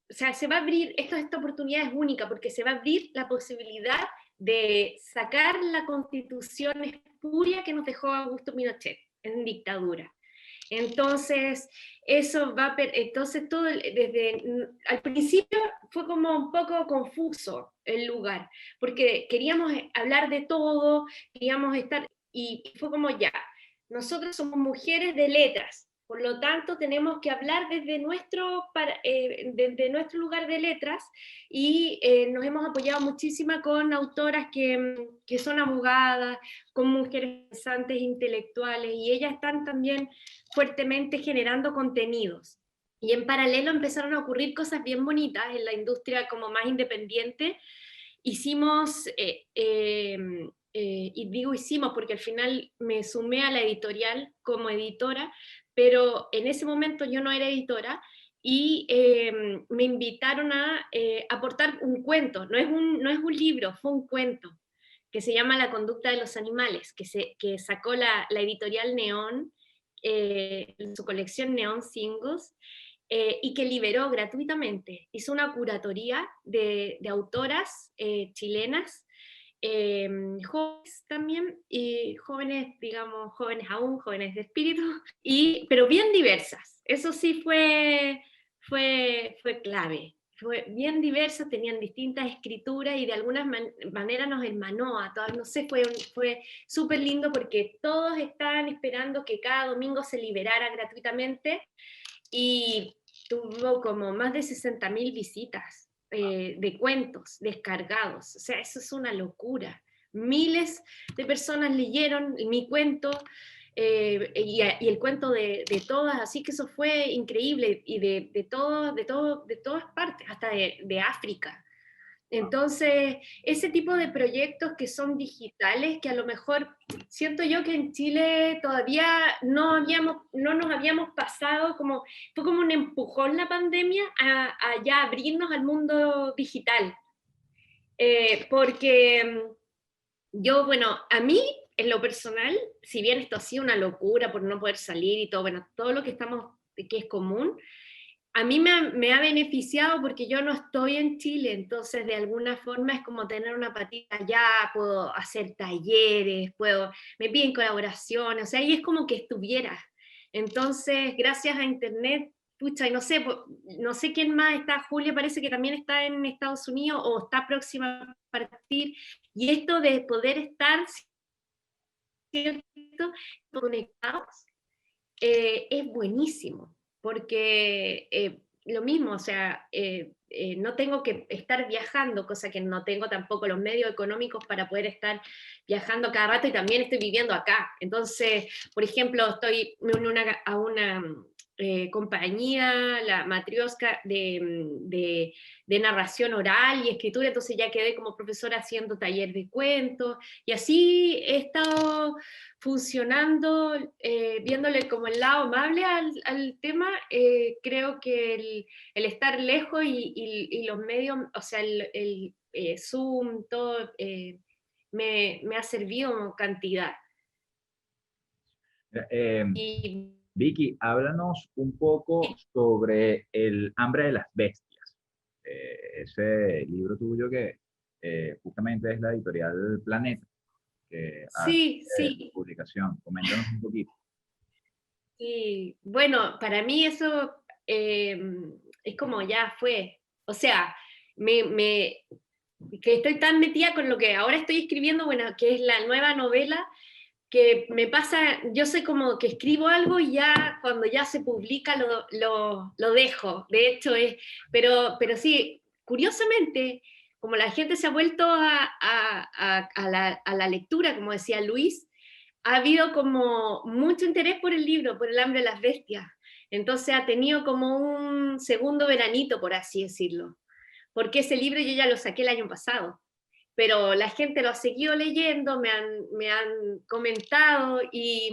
o sea, se va a abrir, esta oportunidad es única, porque se va a abrir la posibilidad de sacar la constitución espuria que nos dejó Augusto Pinochet en dictadura. Entonces, entonces todo desde al principio fue como un poco confuso el lugar, porque queríamos hablar de todo, queríamos estar, y fue como ya, nosotros somos mujeres de letras, por lo tanto tenemos que hablar desde nuestro lugar de letras, y nos hemos apoyado muchísimo con autoras que son abogadas, con mujeres pensantes intelectuales, y ellas están también fuertemente generando contenidos. Y en paralelo empezaron a ocurrir cosas bien bonitas en la industria como más independiente. Hicimos, y digo hicimos porque al final me sumé a la editorial como editora, pero en ese momento yo no era editora, y me invitaron a aportar un cuento, no es un libro, fue un cuento, que se llama La conducta de los animales, que sacó la editorial Neón, su colección Neón Singles, y que liberó gratuitamente. Hizo una curatoría de autoras chilenas, jóvenes también, y jóvenes, digamos, jóvenes aún, jóvenes de espíritu, pero bien diversas. Eso sí fue clave. Fue bien diversa, tenían distintas escrituras, y de alguna manera nos hermanó a todas, no sé, fue súper lindo, porque todos estaban esperando que cada domingo se liberara gratuitamente, y tuvo como más de 60.000 visitas de cuentos descargados. O sea, eso es una locura. Miles de personas leyeron mi cuento, y el cuento de todas, así que eso fue increíble, y de todas partes, hasta de África. Entonces, ese tipo de proyectos que son digitales, que a lo mejor siento yo que en Chile todavía no nos habíamos pasado, fue como un empujón la pandemia a ya abrirnos al mundo digital. Porque yo, bueno, a mí, en lo personal, si bien esto ha sido una locura por no poder salir y todo, bueno, todo lo que es común, a mí me ha beneficiado porque yo no estoy en Chile, entonces de alguna forma es como tener una patita allá, puedo hacer talleres, me piden colaboraciones, o sea, ahí es como que estuviera. Entonces, gracias a internet, pucha, y no sé quién más está, Julia parece que también está en Estados Unidos o está próxima a partir, y esto de poder estar, ¿cierto?, conectados, es buenísimo, porque lo mismo, o sea, no tengo que estar viajando, cosa que no tengo tampoco los medios económicos para poder estar viajando cada rato, y también estoy viviendo acá. Entonces, por ejemplo, me uní a una compañía, la Matrioska, de narración oral y escritura, entonces ya quedé como profesora haciendo taller de cuentos, y así he estado funcionando, viéndole como el lado amable al tema. Creo que el estar lejos y los medios, o sea, el Zoom, todo, me ha servido cantidad. Y Vicky, háblanos un poco sobre El hambre de las bestias. Ese libro tuyo que justamente es la editorial Planeta, que hace sí, sí, publicación. Coméntanos un poquito. sí. Bueno, para mí eso es como ya fue. O sea, que estoy tan metida con lo que ahora estoy escribiendo, bueno, que es la nueva novela, que me pasa, yo soy como que escribo algo y ya cuando ya se publica lo dejo. De hecho, pero sí, curiosamente, como la gente se ha vuelto a la lectura, como decía Luis, ha habido como mucho interés por el libro, por El hambre de las bestias. Entonces ha tenido como un segundo veranito, por así decirlo. Porque ese libro yo ya lo saqué el año pasado, pero la gente lo ha seguido leyendo, me han comentado, y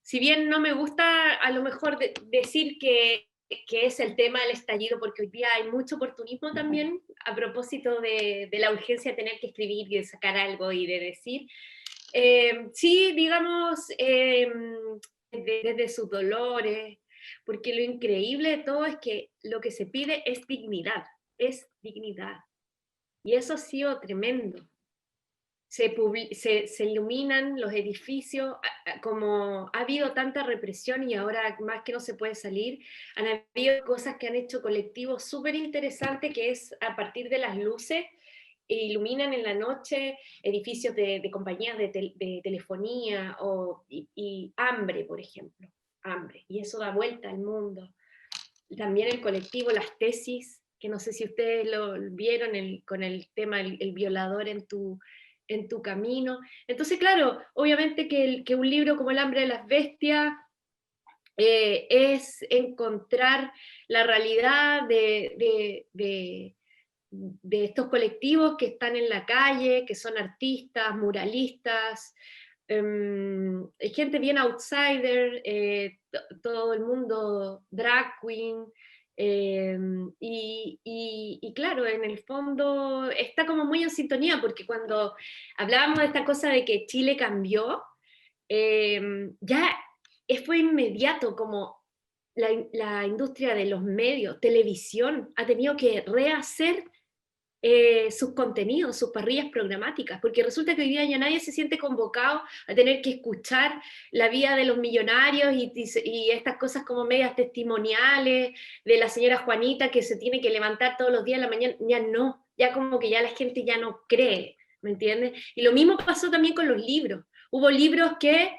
si bien no me gusta a lo mejor decir que es el tema del estallido, porque hoy día hay mucho oportunismo también a propósito de la urgencia de tener que escribir y de sacar algo y de decir, sí, digamos, desde sus dolores, porque lo increíble de todo es que lo que se pide es dignidad, es dignidad. Y eso ha sido tremendo. Se iluminan los edificios, como ha habido tanta represión y ahora más que no se puede salir, han habido cosas que han hecho colectivos súper interesantes, que es a partir de las luces, iluminan en la noche edificios de compañías de telefonía y hambre, por ejemplo, hambre, y eso da vuelta al mundo. También el colectivo Las Tesis, que no sé si ustedes lo vieron con el tema el violador en tu camino. Entonces, claro, obviamente que un libro como El hambre de las bestias es encontrar la realidad de estos colectivos que están en la calle, que son artistas, muralistas, gente bien outsider, todo el mundo drag queen, y claro, en el fondo está como muy en sintonía, porque cuando hablábamos de esta cosa de que Chile cambió, ya fue inmediato, como la industria de los medios, televisión, ha tenido que rehacer sus contenidos, sus parrillas programáticas, porque resulta que hoy día ya nadie se siente convocado a tener que escuchar la vida de los millonarios y estas cosas como medias testimoniales de la señora Juanita que se tiene que levantar todos los días en la mañana. Ya no, ya como que ya la gente ya no cree, ¿me entiendes? Y lo mismo pasó también con los libros. Hubo libros que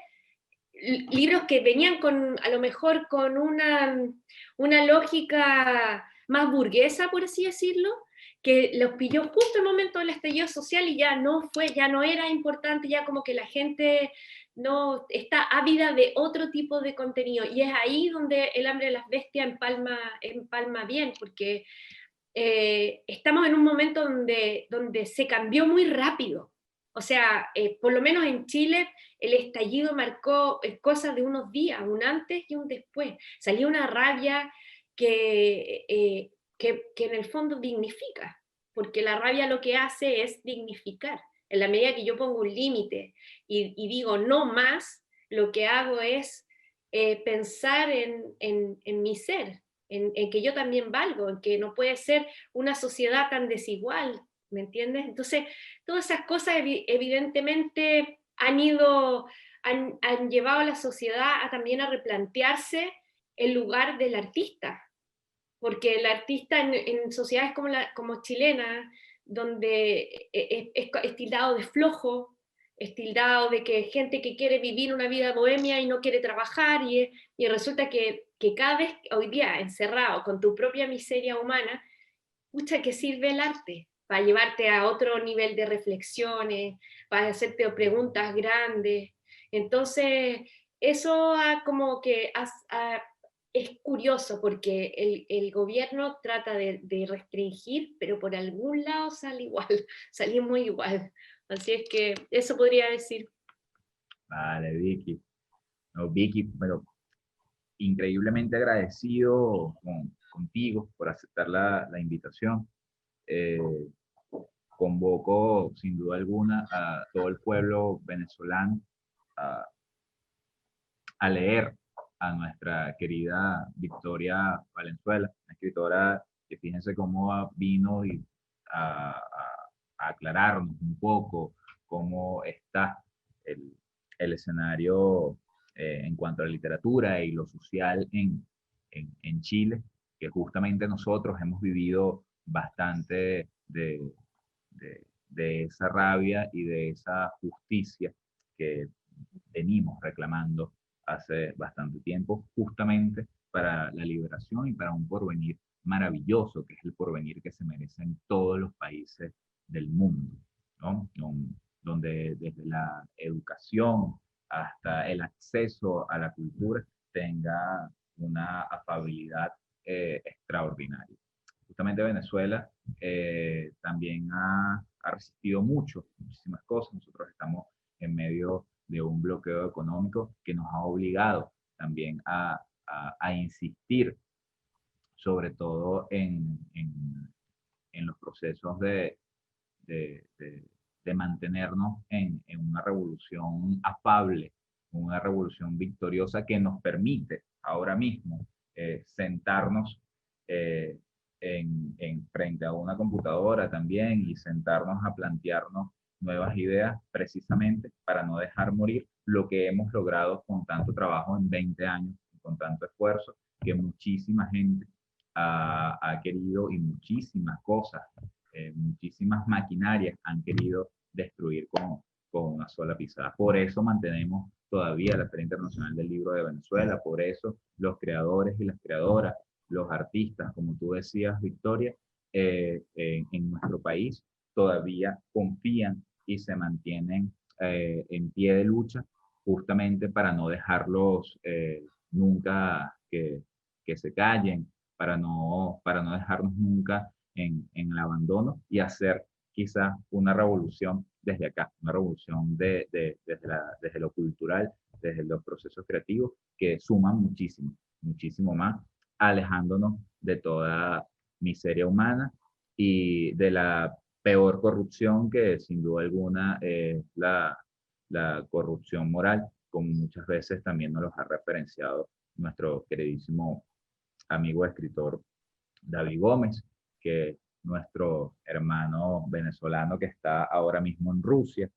venían a lo mejor con una lógica más burguesa, por así decirlo, que los pilló justo en el momento del estallido social y ya no era importante, ya como que la gente no está ávida de otro tipo de contenido, y es ahí donde El hambre de las bestias empalma bien, porque estamos en un momento donde se cambió muy rápido. O sea, por lo menos en Chile, el estallido marcó cosas de unos días, un antes y un después. Salió una rabia que en el fondo dignifica, porque la rabia lo que hace es dignificar. En la medida que yo pongo un límite y digo no más, lo que hago es pensar en mi ser, en que yo también valgo, en que no puede ser una sociedad tan desigual, ¿me entiendes? Entonces, todas esas cosas evidentemente han llevado a la sociedad también a replantearse el lugar del artista, porque el artista en sociedades como chilena, donde es tildado de flojo, es tildado de que gente que quiere vivir una vida bohemia y no quiere trabajar, y resulta que cada vez hoy día encerrado con tu propia miseria humana, pucha, que sirve el arte para llevarte a otro nivel de reflexiones, para hacerte preguntas grandes. Entonces, eso como que es curioso, porque el gobierno trata de restringir, pero por algún lado sale igual, salimos igual. Así es que eso podría decir. Vale, Vicky. No, Vicky, pero increíblemente agradecido contigo por aceptar la invitación. convoco sin duda alguna a todo el pueblo venezolano a, a leer a nuestra querida Victoria Valenzuela, una escritora que fíjense cómo vino a aclararnos un poco cómo está el, el escenario en cuanto a la literatura y lo social en Chile, que justamente nosotros hemos vivido bastante de esa rabia y de esa justicia que venimos reclamando hace bastante tiempo, justamente para la liberación y para un porvenir maravilloso, que es el porvenir que se merecen todos los países del mundo, ¿no? Donde desde la educación hasta el acceso a la cultura tenga una afabilidad extraordinaria. Justamente Venezuela también ha resistido muchísimas cosas. Nosotros estamos en medio de un bloqueo económico que nos ha obligado también a insistir, sobre todo en los procesos de, de, de mantenernos en una revolución afable, una revolución victoriosa que nos permite ahora mismo sentarnos frente a una computadora también y sentarnos a plantearnos nuevas ideas precisamente para no dejar morir lo que hemos logrado con tanto trabajo en 20 años, con tanto esfuerzo, que muchísima gente ha querido y muchísimas cosas, muchísimas maquinarias han querido destruir con una sola pisada. Por eso mantenemos todavía la Feria Internacional del Libro de Venezuela, por eso los creadores y las creadoras, los artistas, como tú decías, Victoria, en nuestro país todavía confían y se mantienen en pie de lucha justamente para no dejarlos nunca que se callen, para no dejarnos nunca en el abandono y hacer quizás una revolución desde acá, una revolución desde lo cultural, desde los procesos creativos que suman muchísimo, muchísimo más, alejándonos de toda miseria humana y de la peor corrupción que sin duda alguna es la corrupción moral, como muchas veces también nos los ha referenciado nuestro queridísimo amigo escritor David Gómez, que es nuestro hermano venezolano que está ahora mismo en Rusia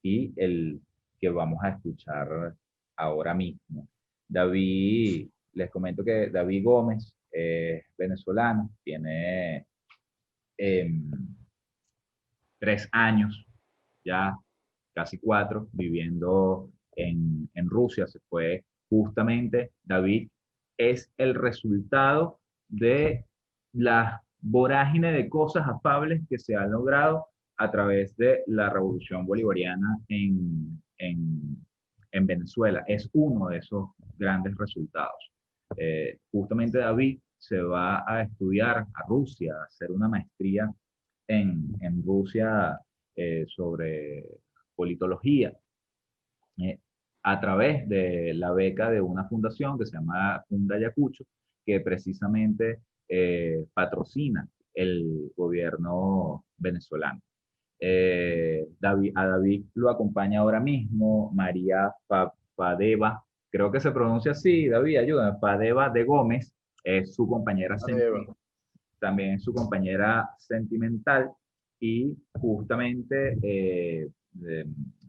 y el que vamos a escuchar ahora mismo. David, les comento que David Gómez es venezolano, tiene 3 años, ya casi 4, viviendo en Rusia. Se fue justamente, David es el resultado de la vorágine de cosas afables que se han logrado a través de la revolución bolivariana en Venezuela. Es uno de esos grandes resultados. Justamente David se va a estudiar a Rusia, a hacer una maestría en Rusia sobre politología, a través de la beca de una fundación que se llama Funda Ayacucho, que precisamente patrocina el gobierno venezolano. A David lo acompaña ahora mismo María Padeva, creo que se pronuncia así, David, ayúdame, Padeva de Gómez, es su compañera sentimental, también es su compañera sentimental, y justamente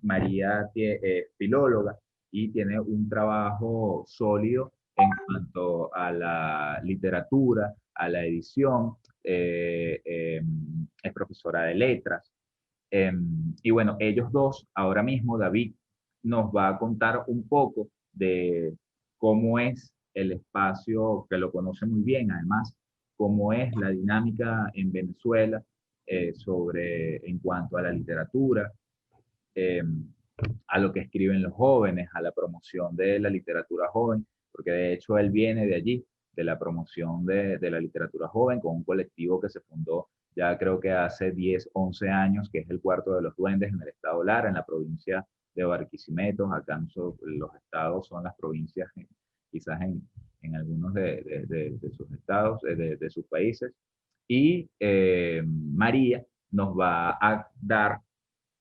María es filóloga y tiene un trabajo sólido en cuanto a la literatura, a la edición, es profesora de letras. Y bueno, ellos dos, ahora mismo David nos va a contar un poco de cómo es el espacio, que lo conoce muy bien además, cómo es la dinámica en Venezuela en cuanto a la literatura, eh, a lo que escriben los jóvenes, a la promoción de la literatura joven, porque de hecho él viene de allí, de la promoción de la literatura joven, con un colectivo que se fundó ya creo que hace 10, 11 años, que es el Cuarto de los Duendes en el estado Lara, en la provincia de Barquisimeto. Acá los estados son las provincias, quizás en algunos de sus estados, de sus países. Y María nos va a dar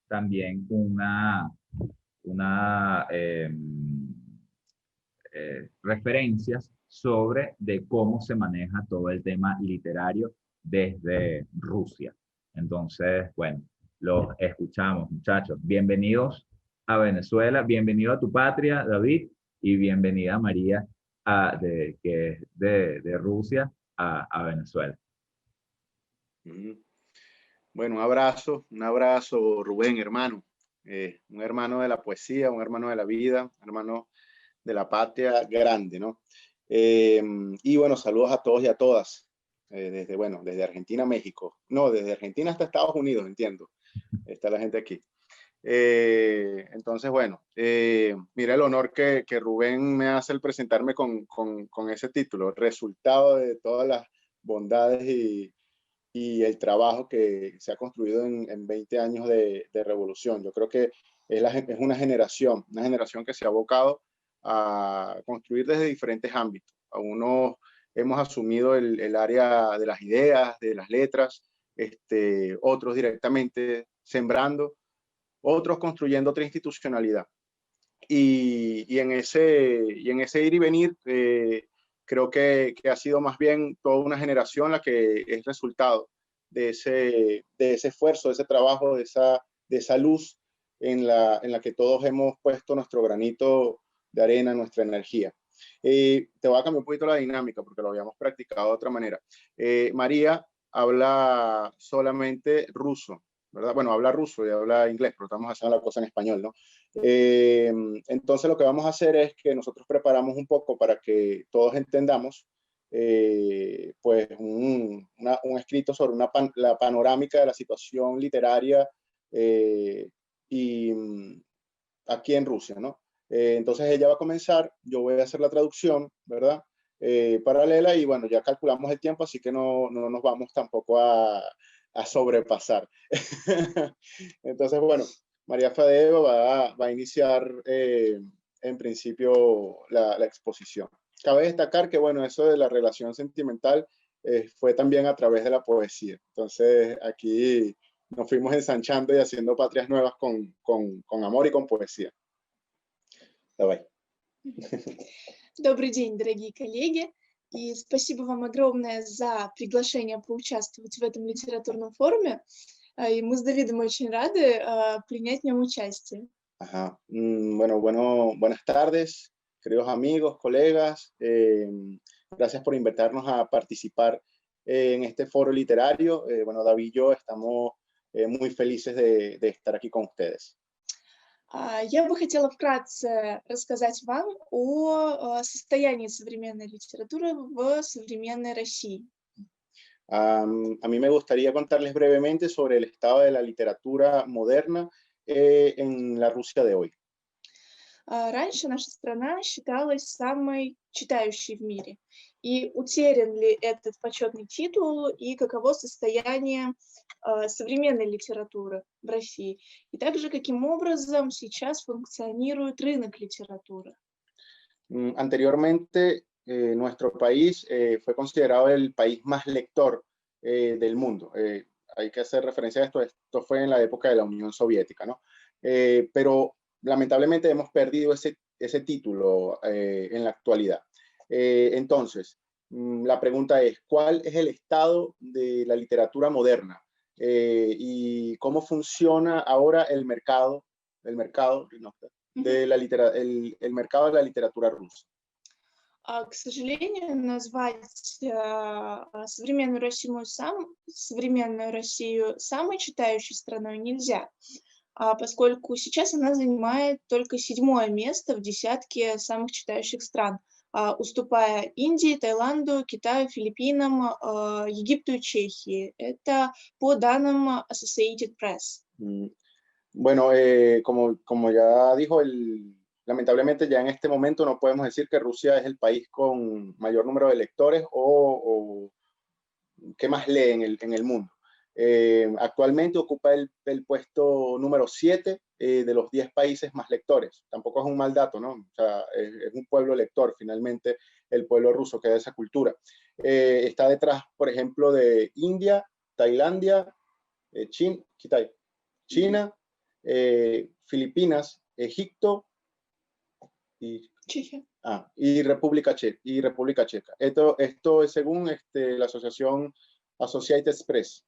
también una referencias sobre de cómo se maneja todo el tema literario desde Rusia. Entonces, bueno, los escuchamos, muchachos. Bienvenidos a Venezuela, bienvenido a tu patria, David, y bienvenida María, que es de Rusia a Venezuela. Bueno, un abrazo, Rubén, hermano. Un hermano de la poesía, un hermano de la vida, un hermano de la patria grande, ¿no? Y bueno, saludos a todos y a todas, desde Argentina a México. No, desde Argentina hasta Estados Unidos, entiendo. Está la gente aquí. Entonces, bueno, mira el honor que Rubén me hace el presentarme con ese título, resultado de todas las bondades y el trabajo que se ha construido en 20 años de revolución. Yo creo que es una generación que se ha abocado a construir desde diferentes ámbitos. Algunos hemos asumido el área de las ideas, de las letras, otros directamente sembrando, otros construyendo otra institucionalidad. Y en ese ir y venir, creo que ha sido más bien toda una generación la que es resultado de ese esfuerzo, de ese trabajo, de esa luz en la que todos hemos puesto nuestro granito de arena, nuestra energía. Te voy a cambiar un poquito la dinámica porque lo habíamos practicado de otra manera. María habla solamente ruso, ¿verdad? Bueno, habla ruso y habla inglés, pero estamos haciendo la cosa en español, ¿no? Entonces lo que vamos a hacer es que nosotros preparamos un poco para que todos entendamos pues un escrito sobre la panorámica de la situación literaria y aquí en Rusia, ¿no? Entonces ella va a comenzar, yo voy a hacer la traducción, ¿verdad? Paralela y bueno, ya calculamos el tiempo, así que no nos vamos tampoco a sobrepasar. Entonces, bueno, María Fadeva va a iniciar en principio la exposición. Cabe destacar que, bueno, eso de la relación sentimental fue también a través de la poesía. Entonces, aquí nos fuimos ensanchando y haciendo patrias nuevas con amor y con poesía. Давай. Добрый день, дорогие коллеги, и спасибо вам огромное за приглашение поучаствовать в этом литературном форуме. Y мы с Давидом очень рады принять в нем участие. Ajá. Bueno, buenas tardes, queridos amigos, colegas. Gracias por invitarnos a participar en este foro literario. Bueno, David y yo estamos muy felices de estar aquí con ustedes. Я бы хотела вкратце рассказать вам о состоянии современной литературы в современной России. A mí me gustaría contarles brevemente sobre el estado de la literatura moderna en la Rusia de hoy. Раньше наша страна считалась самой читающей в мире. И утерян ли этот почетный титул и каково состояние современной литературы в России? И также, каким образом сейчас функционирует рынок литературы? Anteriormente, nuestro país fue considerado el país más lector del mundo. Hay que hacer referencia a esto. Esto fue en la época de la Unión Soviética, ¿no? Pero lamentablemente hemos perdido ese título en la actualidad. Entonces, la pregunta es, ¿cuál es el estado de la literatura moderna? Y cómo funciona ahora el mercado de el mercado de la literatura rusa. К сожалению, назвать современную Россию самой читающей страной нельзя, поскольку сейчас она занимает только 7-е место в десятке самых читающих стран, уступая Индии, Таиланду, Китаю, Филиппинам, Египту и Чехии. Это по данным Associated Press. Bueno, como ya dijo, lamentablemente ya en este momento no podemos decir que Rusia es el país con mayor número de lectores o que más lee en el mundo. Actualmente ocupa el puesto número 7 de los 10 países más lectores. Tampoco es un mal dato, ¿no? O sea, es un pueblo lector, finalmente, el pueblo ruso, que es de esa cultura. Está detrás, por ejemplo, de India, Tailandia, China, Filipinas, Egipto y, y República Checa. Esto es según la asociación Associated Press.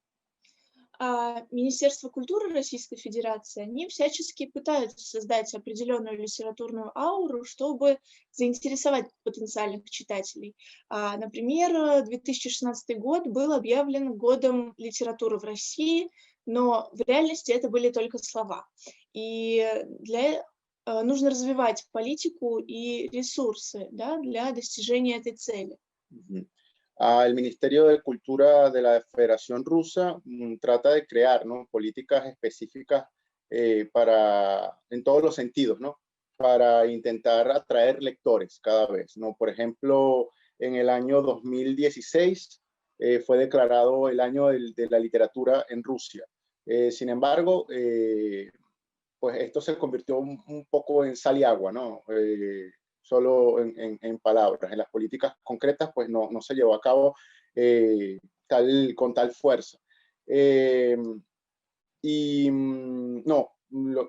Министерство культуры Российской Федерации, они всячески пытаются создать определенную литературную ауру, чтобы заинтересовать потенциальных читателей. Например, 2016 год был объявлен годом литературы в России, но в реальности это были только слова. И нужно развивать политику и ресурсы, да, для достижения этой цели. El Ministerio de Cultura de la Federación Rusa trata de crear, ¿no?, políticas específicas en todos los sentidos, ¿no?, para intentar atraer lectores cada vez, ¿no? Por ejemplo, en el año 2016 fue declarado el año de la literatura en Rusia. Sin embargo, pues esto se convirtió un poco en sal y agua, ¿no? Solo en palabras. En las políticas concretas, pues no se llevó a cabo con tal fuerza. Y no, se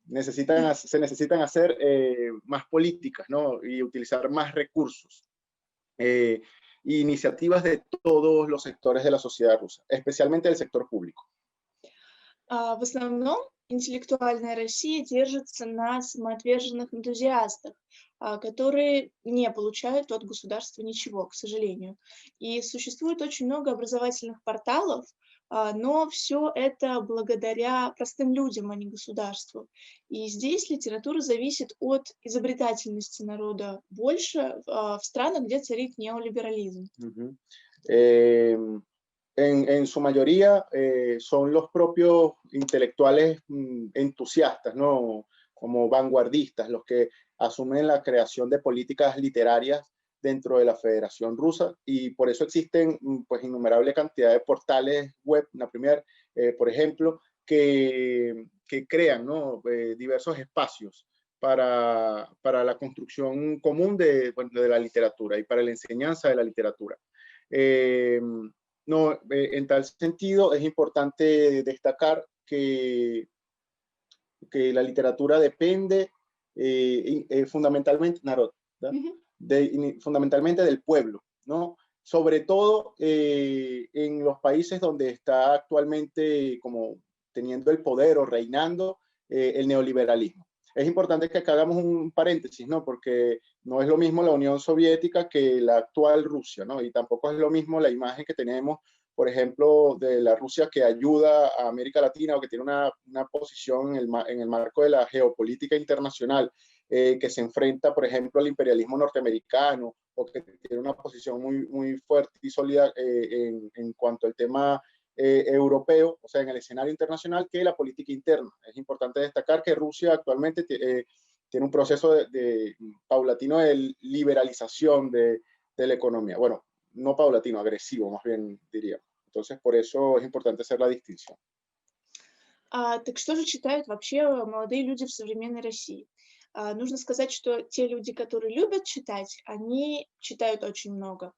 necesitan hacer más políticas, ¿no?, y utilizar más recursos. Iniciativas de todos los sectores de la sociedad rusa, especialmente del sector público. В основном интеллектуальная Россия держится на самоотверженных энтузиастах, которые не получают от государства ничего, к сожалению. И существует очень много образовательных порталов, но все это благодаря простым людям, а не государству. И здесь литература зависит от изобретательности народа больше в странах, где царит неолиберализм. En su mayoría son los propios intelectuales entusiastas, ¿no?, como vanguardistas, los que asumen la creación de políticas literarias dentro de la Federación Rusa, y por eso existen pues innumerable cantidad de portales web, por ejemplo, que crean, ¿no?, diversos espacios para la construcción común de la literatura y para la enseñanza de la literatura. No, en tal sentido es importante destacar que la literatura depende fundamentalmente, fundamentalmente del pueblo, ¿no? Sobre todo en los países donde está actualmente como teniendo el poder o reinando el neoliberalismo. Es importante que acá hagamos un paréntesis, ¿no?, porque no es lo mismo la Unión Soviética que la actual Rusia, ¿no?, y tampoco es lo mismo la imagen que tenemos, por ejemplo, de la Rusia que ayuda a América Latina o que tiene una posición en el marco de la geopolítica internacional, que se enfrenta, por ejemplo, al imperialismo norteamericano, o que tiene una posición muy, muy fuerte y sólida en cuanto al tema europeo, o sea, en el escenario internacional, que la política interna. Es importante destacar que Rusia actualmente tiene un proceso paulatino de liberalización de la economía. Bueno, no paulatino, agresivo, más bien diría. Entonces, por eso es importante hacer la distinción. Так что же читают вообще молодые люди в современной России? Нужно сказать, что те люди, которые любят читать, они читают очень много.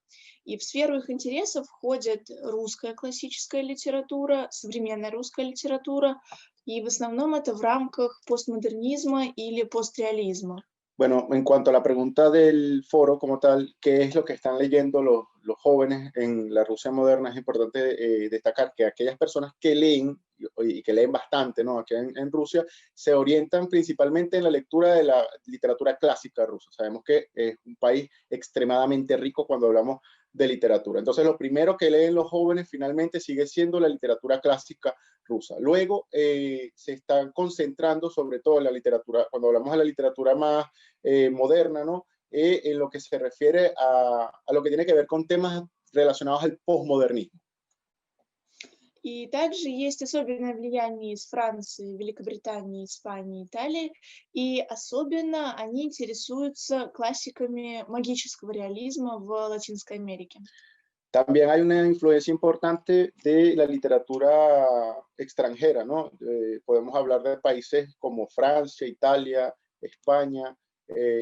И в сферу их интересов входит русская классическая литература, современная русская литература, и в основном это в рамках постмодернизма или постреализма. Bueno, en cuanto a la pregunta del foro como tal, ¿qué es lo que están leyendo los jóvenes en la Rusia moderna? Es importante destacar que aquellas personas que leen, y que leen bastante, ¿no?, aquí en Rusia, se orientan principalmente en la lectura de la literatura clásica rusa. Sabemos que es un país extremadamente rico cuando hablamos de literatura. Entonces, lo primero que leen los jóvenes finalmente sigue siendo la literatura clásica rusa. Luego se están concentrando sobre todo en la literatura, cuando hablamos de la literatura más moderna, ¿no?, en lo que se refiere a lo que tiene que ver con temas relacionados al posmodernismo. И также есть особенное влияние из Франции, Великобритании, Испании, Италии, и особенно они интересуются классиками магического реализма в Латинской Америке. También hay una influencia importante de la literatura extranjera, ¿no? Podemos hablar de países como Francia, Italia, España,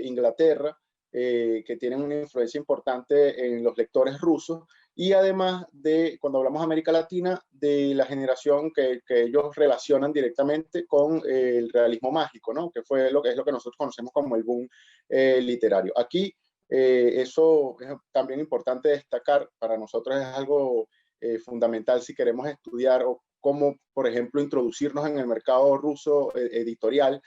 Inglaterra, que tienen una influencia importante en los lectores rusos, y además de, cuando hablamos de América Latina, de la generación que ellos relacionan directamente con el realismo mágico, ¿no? Que fue lo que es lo que nosotros conocemos como el boom literario. Aquí eso es también importante destacar, para nosotros es algo fundamental si queremos estudiar o cómo, por ejemplo, introducirnos en el mercado ruso editorial.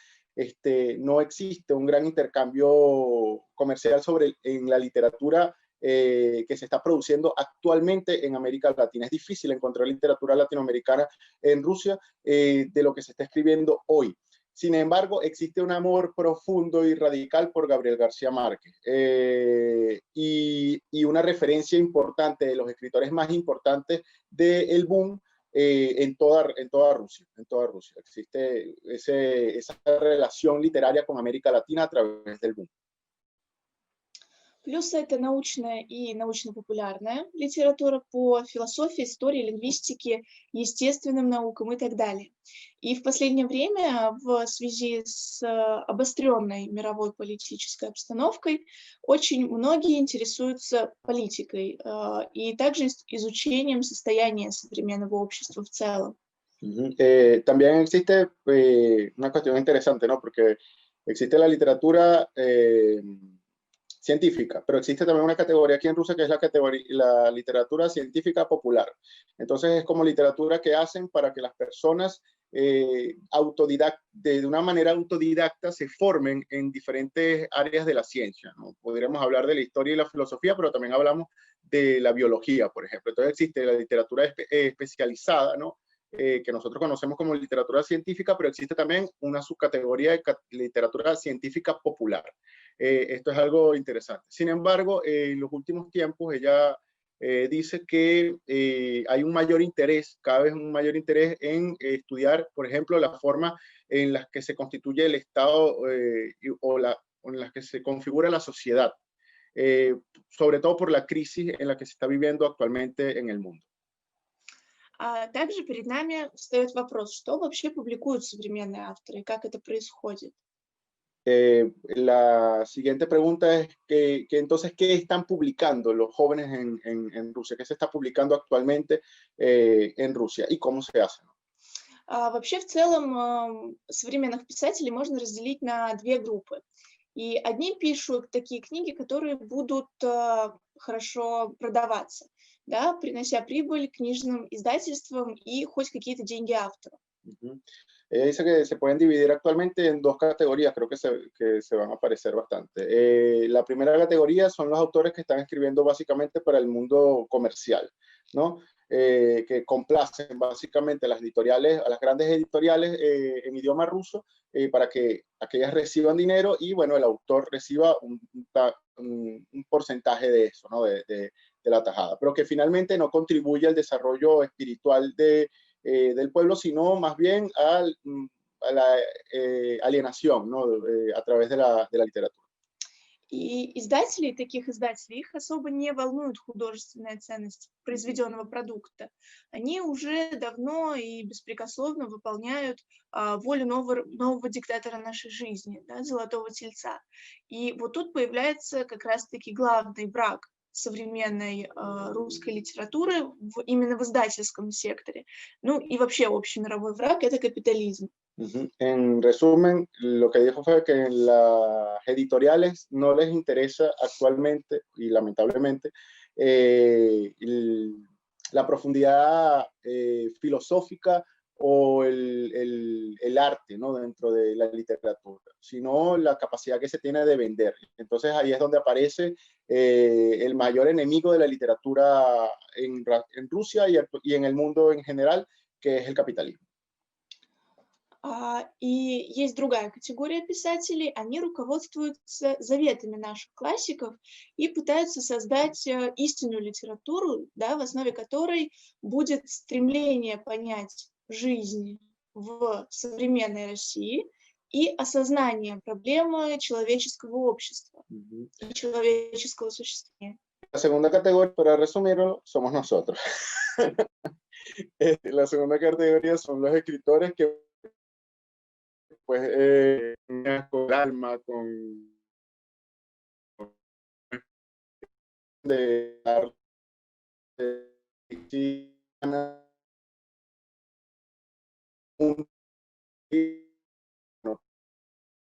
No existe un gran intercambio comercial en la literatura que se está produciendo actualmente en América Latina. Es difícil encontrar literatura latinoamericana en Rusia de lo que se está escribiendo hoy. Sin embargo, existe un amor profundo y radical por Gabriel García Márquez y una referencia importante de los escritores más importantes del boom en toda Rusia. En toda Rusia existe esa relación literaria con América Latina a través del boom. Плюс это научная и научно-популярная литература по философии, истории, лингвистике, естественным наукам и так далее. И в последнее время в связи с обостренной мировой политической обстановкой очень многие интересуются политикой и также изучением состояния современного общества в целом. También existe una cuestión interesante, ¿no? Porque existe la literatura científica, pero existe también una categoría aquí en Rusia que es la literatura científica popular. Entonces es como literatura que hacen para que las personas de una manera autodidacta se formen en diferentes áreas de la ciencia, ¿no? Podríamos hablar de la historia y la filosofía, pero también hablamos de la biología, por ejemplo. Entonces existe la literatura especializada, ¿no? Que nosotros conocemos como literatura científica, pero existe también una subcategoría de literatura científica popular. Esto es algo interesante. Sin embargo, en los últimos tiempos ella dice que hay un mayor interés, cada vez un mayor interés en estudiar, por ejemplo, la forma en la que se constituye el Estado o en la que se configura la sociedad, sobre todo por la crisis en la que se está viviendo actualmente en el mundo. Также перед нами встает вопрос, что вообще публикуют современные авторы и как это происходит. La siguiente pregunta es que entonces, ¿qué están publicando los jóvenes en Rusia? ¿Qué se está publicando actualmente en Rusia y cómo se hace? Вообще, в целом, современных писателей можно разделить на две группы. И одни пишут такие книги, которые будут хорошо продаваться, да, принося прибыль книжным издательствам и хоть какие-то деньги автору. Ella dice que se pueden dividir actualmente en dos categorías, creo que se van a parecer bastante. La primera categoría son los autores que están escribiendo básicamente para el mundo comercial, ¿no? Que complacen básicamente a las grandes editoriales en idioma ruso para que aquellas reciban dinero y, bueno, el autor reciba un porcentaje de eso, ¿no? De la tajada, pero que finalmente no contribuye al desarrollo espiritual del pueblo, sino más bien a la alienación, ¿no? A través de la literatura. И издателей, таких издателей, их особо не волнует художественная ценность произведенного продукта. Они уже давно и беспрекословно выполняют волю нового диктатора нашей жизни, да, Золотого Тельца. И вот тут появляется как раз-таки главный враг современной русской литературы именно в издательском секторе. Ну и вообще общемировой враг – это капитализм. En resumen, lo que dijo fue que en las editoriales no les interesa actualmente y lamentablemente la profundidad filosófica o el arte, ¿no? Dentro de la literatura, sino la capacidad que se tiene de vender. Entonces ahí es donde aparece el mayor enemigo de la literatura en Rusia y en el mundo en general, que es el capitalismo. И есть другая категория писателей, они руководствуются заветами наших классиков и пытаются создать истинную литературу, да, в основе которой будет стремление понять жизнь в современной России и осознание проблемы человеческого общества и человеческого существования. La segunda categoría, para resumirlo, somos nosotros. La segunda categoría son los escritores que pues con el alma, con de dar un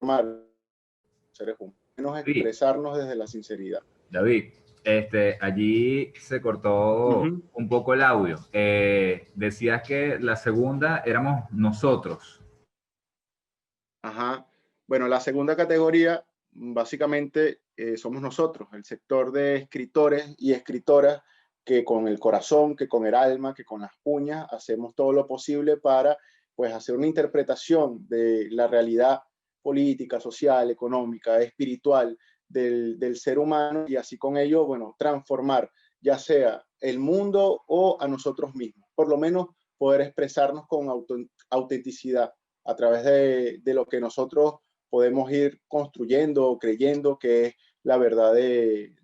normal, seres humanos, Sí, expresarnos desde la sinceridad. David, allí se cortó un poco el audio. Decías que la segunda éramos nosotros. Ajá. Bueno, la segunda categoría, básicamente, somos nosotros, el sector de escritores y escritoras que con el corazón, que con el alma, que con las uñas, hacemos todo lo posible para, pues, hacer una interpretación de la realidad política, social, económica, espiritual del ser humano y así con ello, bueno, transformar ya sea el mundo o a nosotros mismos. Por lo menos poder expresarnos con autenticidad a través de lo que nosotros podemos ir construyendo o creyendo que es la verdad de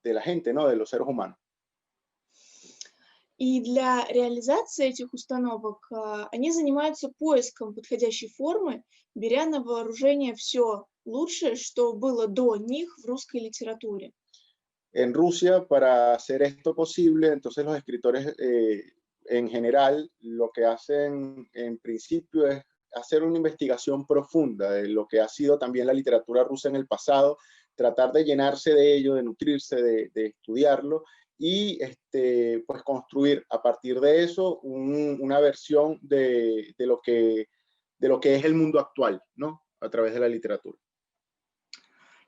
la gente, ¿no? De los seres humanos. И для реализации этих установок они занимаются поиском подходящей формы, беря на вооружение все лучшее, что было до них в русской литературе. En Rusia, para hacer esto posible, entonces los escritores en general lo que hacen en principio es hacer una investigación profunda de lo que ha sido también la literatura rusa en el pasado, tratar de llenarse de ello, de nutrirse, de estudiarlo y pues construir a partir de eso una versión de lo que es el mundo actual, ¿no? A través de la literatura.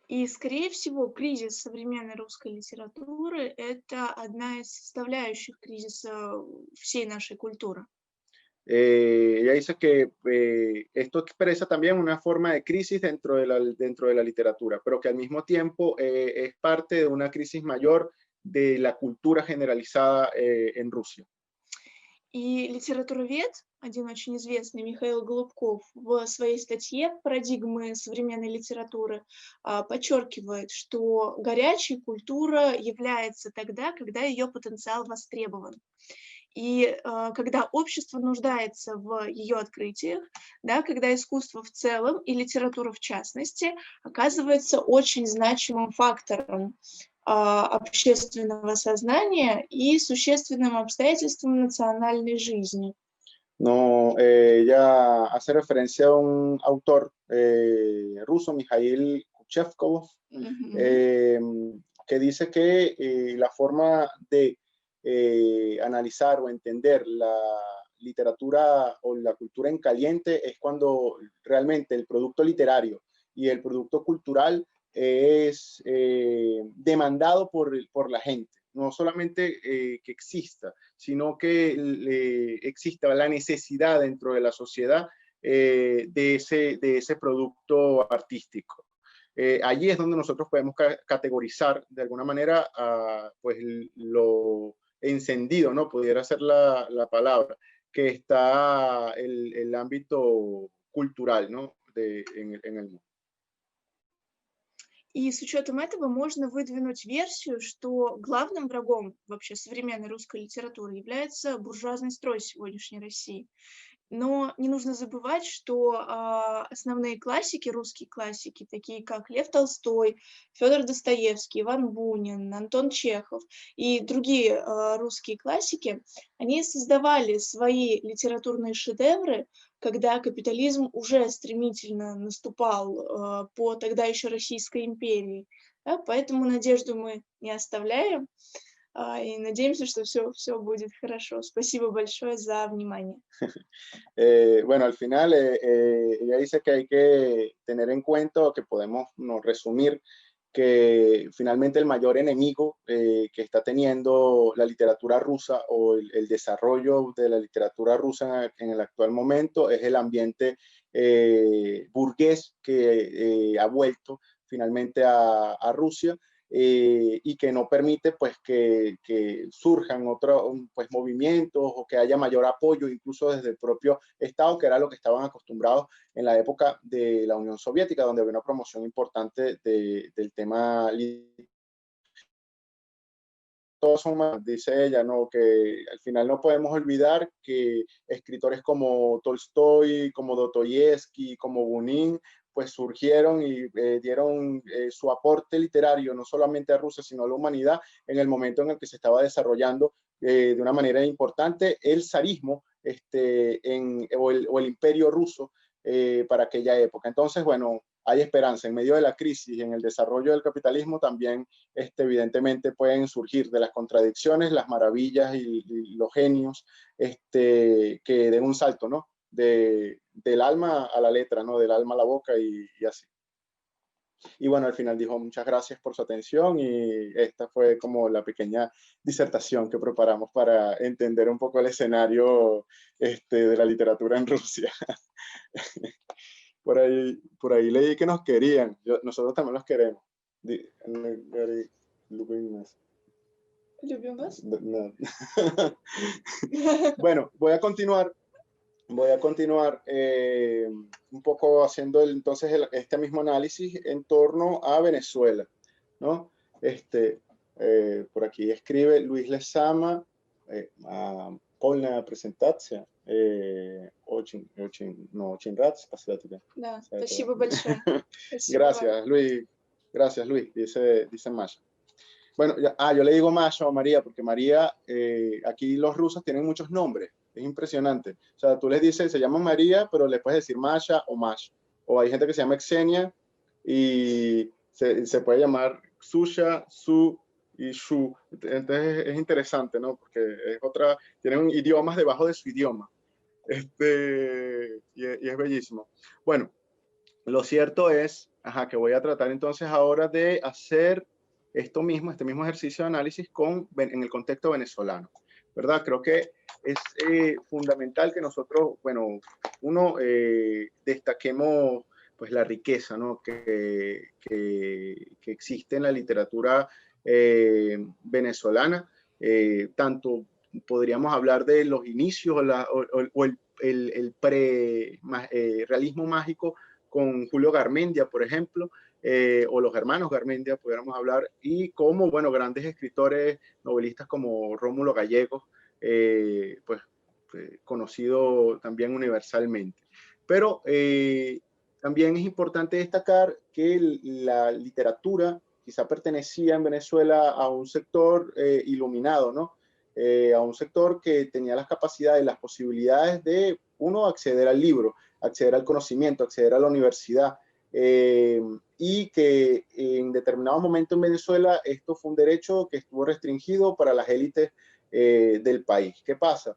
И, скорее всего, кризис современной русской литературы – это одна из составляющих кризиса всей нашей культуры. Ella dice que esto expresa también una forma de crisis dentro de la literatura, pero que al mismo tiempo es parte de una crisis mayor de la cultura generalizada en Rusia. И литературовед, один очень известный, Михаил Голубков, в своей статье «Парадигмы современной литературы» подчеркивает, что горячей культура является тогда, когда ее потенциал востребован. И когда общество нуждается в ее открытиях, да, когда искусство в целом и литература в частности оказывается очень значимым фактором общественного сознания и существенным обстоятельством национальной жизни. No, ella hace referencia a un autor ruso, Mikhail Kuchevkov, que dice que la forma de analizar o entender la literatura o la cultura en caliente es cuando realmente el producto literario y el producto cultural es demandado por la gente. No solamente que exista, sino que exista la necesidad dentro de la sociedad de ese producto artístico. Allí es donde nosotros podemos categorizar de alguna manera pues lo encendido, ¿no? Pudiera ser la palabra, que está el ámbito cultural, ¿no? En el mundo. И с учетом этого можно выдвинуть версию, что главным врагом вообще современной русской литературы является буржуазный строй сегодняшней России. Но не нужно забывать, что основные классики, русские классики, такие как Лев Толстой, Федор Достоевский, Иван Бунин, Антон Чехов и другие русские классики, они создавали свои литературные шедевры, когда капитализм уже стремительно наступал по тогда еще Российской империи. Да, поэтому надежду мы не оставляем и надеемся, что все будет хорошо. Спасибо большое за внимание. Bueno, al final ella dice que hay que tener en cuenta o que podemos resumir que finalmente el mayor enemigo que está teniendo la literatura rusa o el desarrollo de la literatura rusa en el actual momento es el ambiente burgués que ha vuelto finalmente a Rusia. Y que no permite pues que surjan otros pues, movimientos o que haya mayor apoyo incluso desde el propio Estado, que era lo que estaban acostumbrados en la época de la Unión Soviética, donde había una promoción importante del tema. Todos son más, dice ella, ¿no? Que al final no podemos olvidar que escritores como Tolstoy, como Dostoyevsky, como Bunin, pues surgieron y dieron su aporte literario no solamente a Rusia, sino a la humanidad en el momento en el que se estaba desarrollando de una manera importante el zarismo o el imperio ruso para aquella época. Entonces, bueno, hay esperanza. En medio de la crisis y en el desarrollo del capitalismo también evidentemente pueden surgir de las contradicciones las maravillas y los genios que den un salto, ¿no? Del alma a la letra, ¿no? Del alma a la boca y así. Y bueno, al final dijo muchas gracias por su atención y esta fue como la pequeña disertación que preparamos para entender un poco el escenario de la literatura en Rusia. Por ahí leí que nos querían, nosotros también los queremos. Любим вас. No. Bueno, voy a continuar un poco haciendo entonces este mismo análisis en torno a Venezuela, ¿no? Por aquí escribe Luis Lezama, polna презентация, очень рад, спасибо. Да, спасибо большое. Gracias Luis, dice Masha. Bueno, yo le digo Masha o María porque María, aquí los rusos tienen muchos nombres, es impresionante. O sea, tú les dices, se llama María, pero le puedes decir Masha o Mash. O hay gente que se llama Xenia y se puede llamar Susha, Su y Shu. Entonces es interesante, ¿no? Porque tienen idiomas debajo de su idioma. Y es bellísimo. Bueno, lo cierto es que voy a tratar entonces ahora de hacer este mismo ejercicio de análisis en el contexto venezolano, ¿verdad? Creo que es fundamental que nosotros, bueno, destaquemos pues la riqueza, ¿no? que existe en la literatura venezolana. Tanto podríamos hablar de los inicios o el pre-realismo mágico con Julio Garmendia, por ejemplo, o los hermanos Garmendia, pudiéramos hablar, y como, bueno, grandes escritores, novelistas como Rómulo Gallegos, pues conocido también universalmente. Pero también es importante destacar que la literatura quizá pertenecía en Venezuela a un sector iluminado, ¿no? A un sector que tenía las capacidades, las posibilidades de, acceder al libro, acceder al conocimiento, acceder a la universidad, y que en determinado momento en Venezuela esto fue un derecho que estuvo restringido para las élites del país. ¿Qué pasa?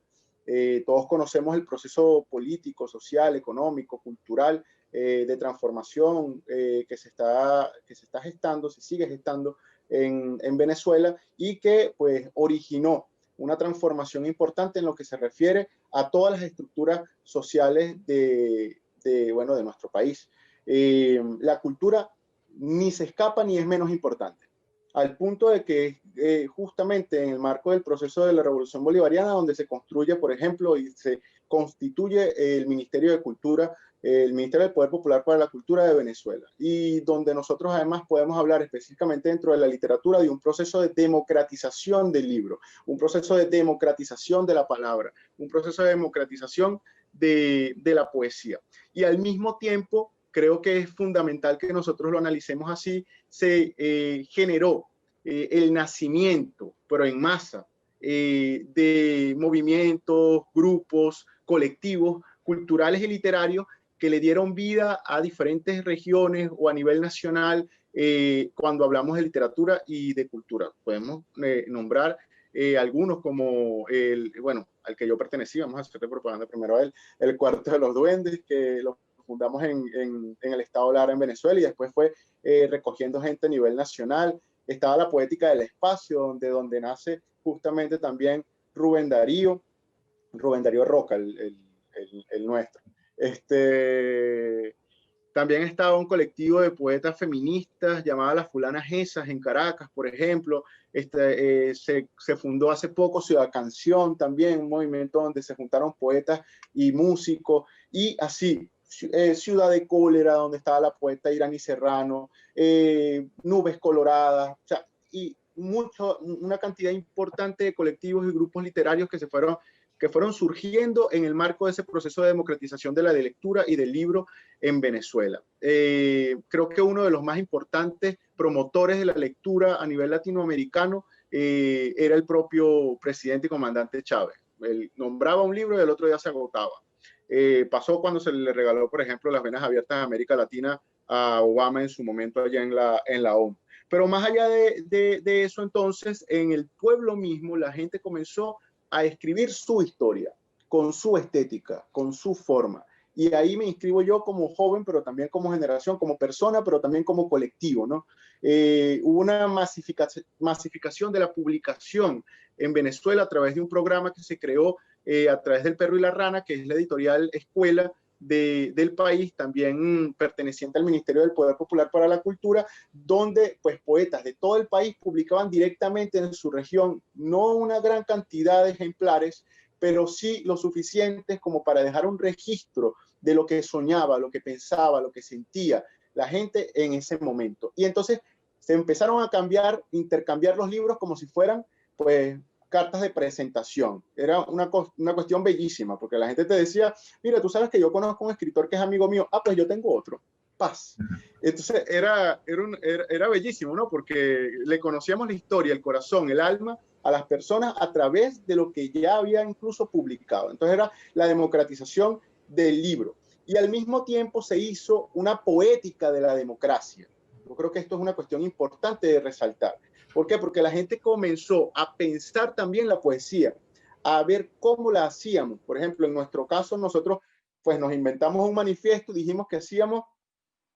Todos conocemos el proceso político, social, económico, cultural de transformación que se está gestando, se sigue gestando en Venezuela y que pues originó una transformación importante en lo que se refiere a todas las estructuras sociales de nuestro país. La cultura ni se escapa ni es menos importante, al punto de que justamente en el marco del proceso de la Revolución Bolivariana, donde se construye, por ejemplo, y se constituye el Ministerio de Cultura, el Ministerio del Poder Popular para la Cultura de Venezuela, y donde nosotros además podemos hablar específicamente dentro de la literatura de un proceso de democratización del libro, un proceso de democratización de la palabra, un proceso de democratización de la poesía. Y al mismo tiempo, creo que es fundamental que nosotros lo analicemos así, se generó el nacimiento, pero en masa, de movimientos, grupos, colectivos culturales y literarios que le dieron vida a diferentes regiones o a nivel nacional cuando hablamos de literatura y de cultura. Podemos nombrar algunos como al que yo pertenecía, vamos a hacer propaganda primero a él, el Cuarto de los Duendes, que lo fundamos en el estado Lara en Venezuela y después fue recogiendo gente a nivel nacional. Estaba la Poética del Espacio, donde nace justamente también Rubén Darío Roca, el nuestro. También estaba un colectivo de poetas feministas llamada Las Fulanas Esas en Caracas, por ejemplo. Se fundó hace poco Ciudad Canción también, un movimiento donde se juntaron poetas y músicos, y así, Ciudad de Cólera, donde estaba la poeta Irani Serrano, Nubes Coloradas, o sea, y una cantidad importante de colectivos y grupos literarios que se fueron que fueron surgiendo en el marco de ese proceso de democratización de la lectura y del libro en Venezuela. Creo que uno de los más importantes promotores de la lectura a nivel latinoamericano era el propio presidente y comandante Chávez. Él nombraba un libro y el otro día se agotaba. Pasó cuando se le regaló, por ejemplo, las venas abiertas de América Latina a Obama en su momento allá en la ONU. Pero más allá de eso, entonces, en el pueblo mismo, la gente comenzó a escribir su historia, con su estética, con su forma. Y ahí me inscribo yo como joven, pero también como generación, como persona, pero también como colectivo, ¿no? Hubo una masificación de la publicación en Venezuela a través de un programa que se creó a través del Perro y la Rana, que es la editorial escuela del país, también perteneciente al Ministerio del Poder Popular para la Cultura, donde pues poetas de todo el país publicaban directamente en su región, no una gran cantidad de ejemplares, pero sí lo suficientes como para dejar un registro de lo que soñaba, lo que pensaba, lo que sentía la gente en ese momento. Y entonces se empezaron a intercambiar los libros como si fueran pues cartas de presentación. Era una cuestión bellísima, porque la gente te decía, mira, tú sabes que yo conozco un escritor que es amigo mío, pues yo tengo otro, paz. Entonces era bellísimo, ¿no? Porque le conocíamos la historia, el corazón, el alma a las personas a través de lo que ya había incluso publicado. Entonces era la democratización del libro. Y al mismo tiempo se hizo una poética de la democracia. Yo creo que esto es una cuestión importante de resaltar. ¿Por qué? Porque la gente comenzó a pensar también la poesía, a ver cómo la hacíamos. Por ejemplo, en nuestro caso, nosotros pues nos inventamos un manifiesto, dijimos que hacíamos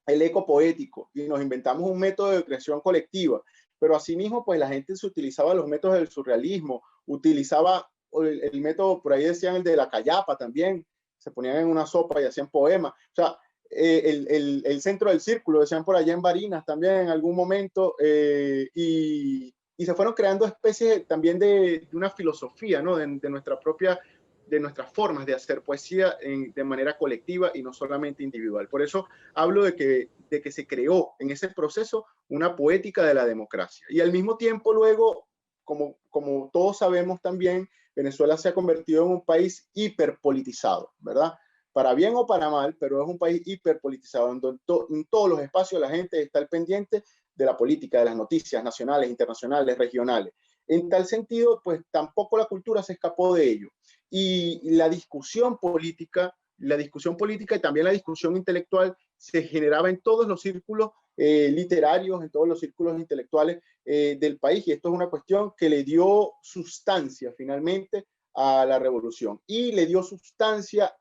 el eco poético y nos inventamos un método de creación colectiva. Pero asimismo, pues la gente se utilizaba los métodos del surrealismo, utilizaba el método, por ahí decían el de la callapa también, se ponían en una sopa y hacían poemas. O sea, el centro del círculo, decían por allá en Barinas también en algún momento, y se fueron creando especies también de una filosofía, ¿no? de nuestras formas de hacer poesía de manera colectiva y no solamente individual. Por eso hablo de que se creó en ese proceso una poética de la democracia. Y al mismo tiempo luego, como todos sabemos también, Venezuela se ha convertido en un país hiperpolitizado, ¿verdad? Para bien o para mal, pero es un país hiperpolitizado, donde en todos los espacios la gente está al pendiente de la política, de las noticias nacionales, internacionales, regionales. En tal sentido, pues tampoco la cultura se escapó de ello. Y la discusión política y también la discusión intelectual se generaba en todos los círculos literarios, en todos los círculos intelectuales del país. Y esto es una cuestión que le dio sustancia finalmente a la revolución y le dio sustancia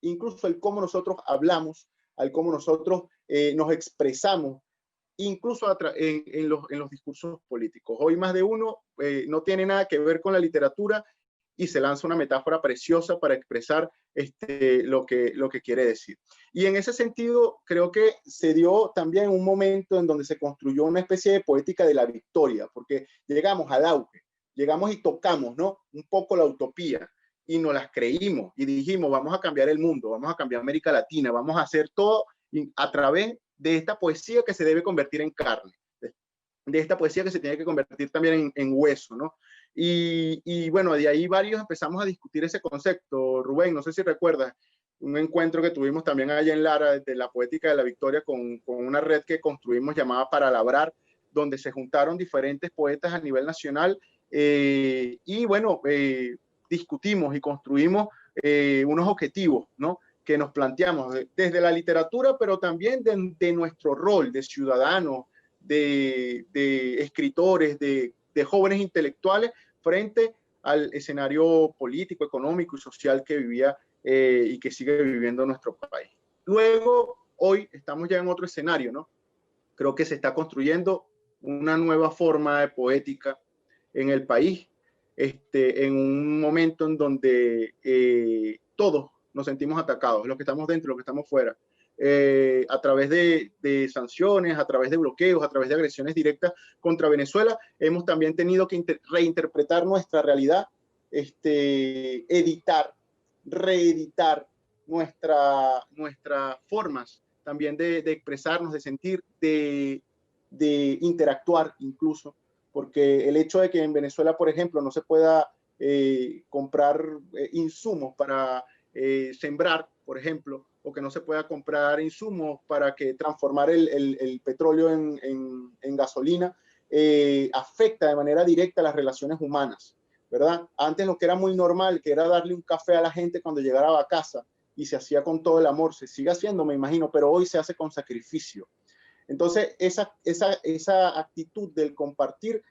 incluso al cómo nosotros hablamos, al cómo nosotros nos expresamos, incluso en los discursos políticos. Hoy más de uno no tiene nada que ver con la literatura y se lanza una metáfora preciosa para expresar lo que quiere decir. Y en ese sentido, creo que se dio también un momento en donde se construyó una especie de poética de la victoria, porque llegamos al auge, llegamos y tocamos, ¿no? Un poco la utopía y nos las creímos y dijimos, vamos a cambiar el mundo, vamos a cambiar América Latina, vamos a hacer todo a través de esta poesía que se debe convertir en carne, de esta poesía que se tiene que convertir también en hueso, ¿no? Y bueno, de ahí varios empezamos a discutir ese concepto. Rubén, no sé si recuerdas un encuentro que tuvimos también allá en Lara de la poética de la victoria con una red que construimos llamada Para Labrar, donde se juntaron diferentes poetas a nivel nacional y bueno, discutimos y construimos unos objetivos, ¿no? Que nos planteamos desde la literatura, pero también de nuestro rol de ciudadanos, de escritores, de jóvenes intelectuales frente al escenario político, económico y social que vivía y que sigue viviendo nuestro país. Luego, hoy estamos ya en otro escenario, ¿no? Creo que se está construyendo una nueva forma de poética en el país, en un momento en donde todos nos sentimos atacados, los que estamos dentro, los que estamos fuera, a través de sanciones, a través de bloqueos, a través de agresiones directas contra Venezuela. Hemos también tenido que reinterpretar nuestra realidad, editar, reeditar nuestras formas también de expresarnos, de sentir, de interactuar incluso, porque el hecho de que en Venezuela, por ejemplo, no se pueda comprar insumos para sembrar, por ejemplo, o que no se pueda comprar insumos para que transformar el petróleo en gasolina, afecta de manera directa las relaciones humanas, ¿verdad? Antes lo que era muy normal, que era darle un café a la gente cuando llegara a casa, y se hacía con todo el amor, se sigue haciendo, me imagino, pero hoy se hace con sacrificio. Entonces, esa actitud del compartir